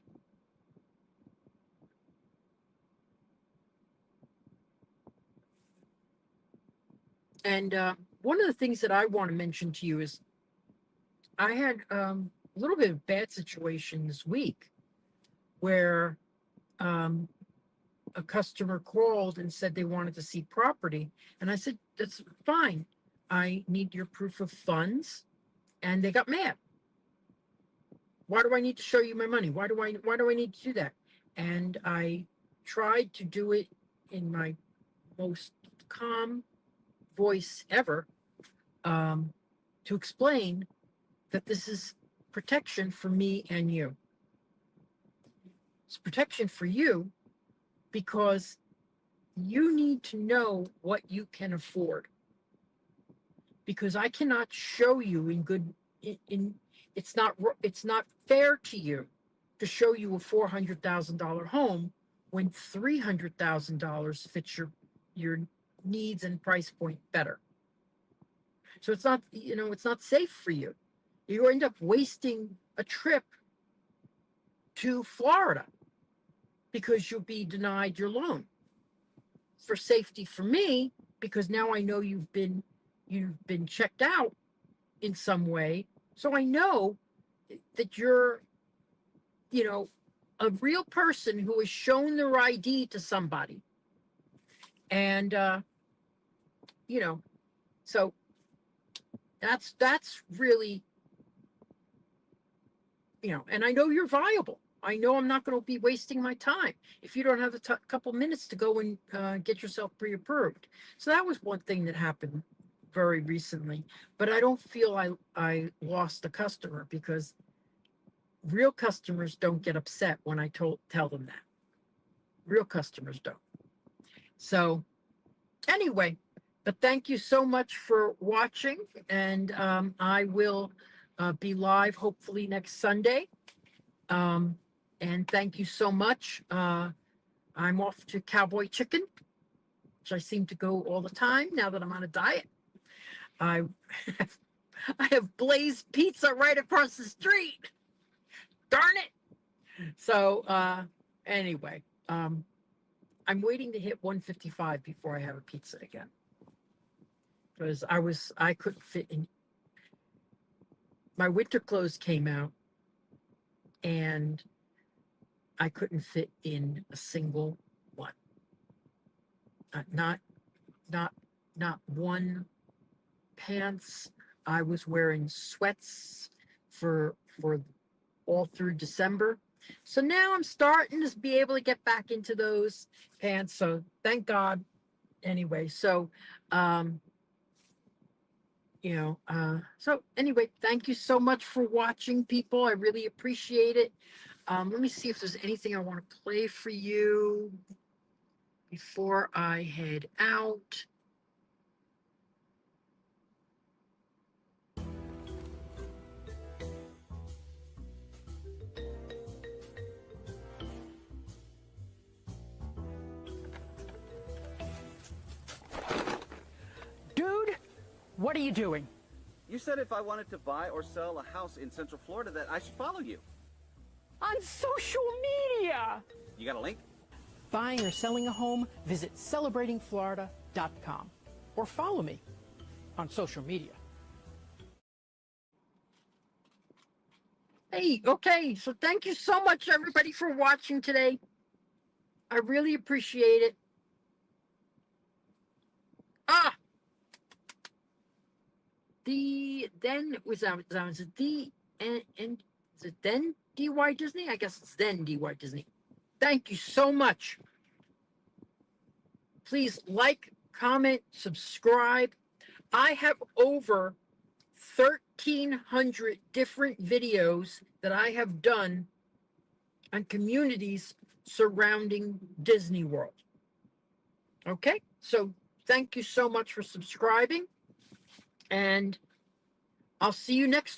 And one of the things that I want to mention to you is I had a little bit of bad situation this week where a customer called and said they wanted to see property. And I said, that's fine. I need your proof of funds. And they got mad. Why do I need to show you my money? Why do I need to do that? And I tried to do it in my most calm voice ever, to explain that this is protection for me and you. It's protection for you because you need to know what you can afford. Because I cannot show you it's not fair to you to show you a $400,000 home when $300,000 fits your needs and price point better. So it's not safe for you. You end up wasting a trip to Florida because you'll be denied your loan. For safety for me, because now I know you've been checked out in some way, so I know that you're a real person who has shown their ID to somebody. And so that's really, and I know you're viable. I know I'm not going to be wasting my time if you don't have a couple minutes to go and get yourself pre-approved. So that was one thing that happened very recently, but I don't feel I lost a customer because real customers don't get upset when I tell them that. Real customers don't. So anyway, but thank you so much for watching, and I will be live hopefully next Sunday. And thank you so much. I'm off to Cowboy Chicken, which I seem to go all the time now that I'm on a diet. I have Blaze Pizza right across the street. Darn it. So anyway, I'm waiting to hit 155 before I have a pizza again. Because I couldn't fit in. My winter clothes came out and I couldn't fit in a single one. Not one pants. I was wearing sweats for all through December. So now I'm starting to be able to get back into those pants. So thank God. Anyway, so So anyway, thank you so much for watching, people. I really appreciate it. Let me see if there's anything I want to play for you before I head out. Dude, what are you doing? You said if I wanted to buy or sell a house in Central Florida that I should follow you. On social media. You got a link? Buying or selling a home, visit celebratingflorida.com or follow me on social media. Hey, okay, so thank you so much, everybody, for watching today. I really appreciate it. Was it the and is it then DY Disney? I guess it's then DY Disney. Thank you so much. Please like, comment, subscribe. I have over 1,300 different videos that I have done on communities surrounding Disney World. Okay, so thank you so much for subscribing, and I'll see you next week.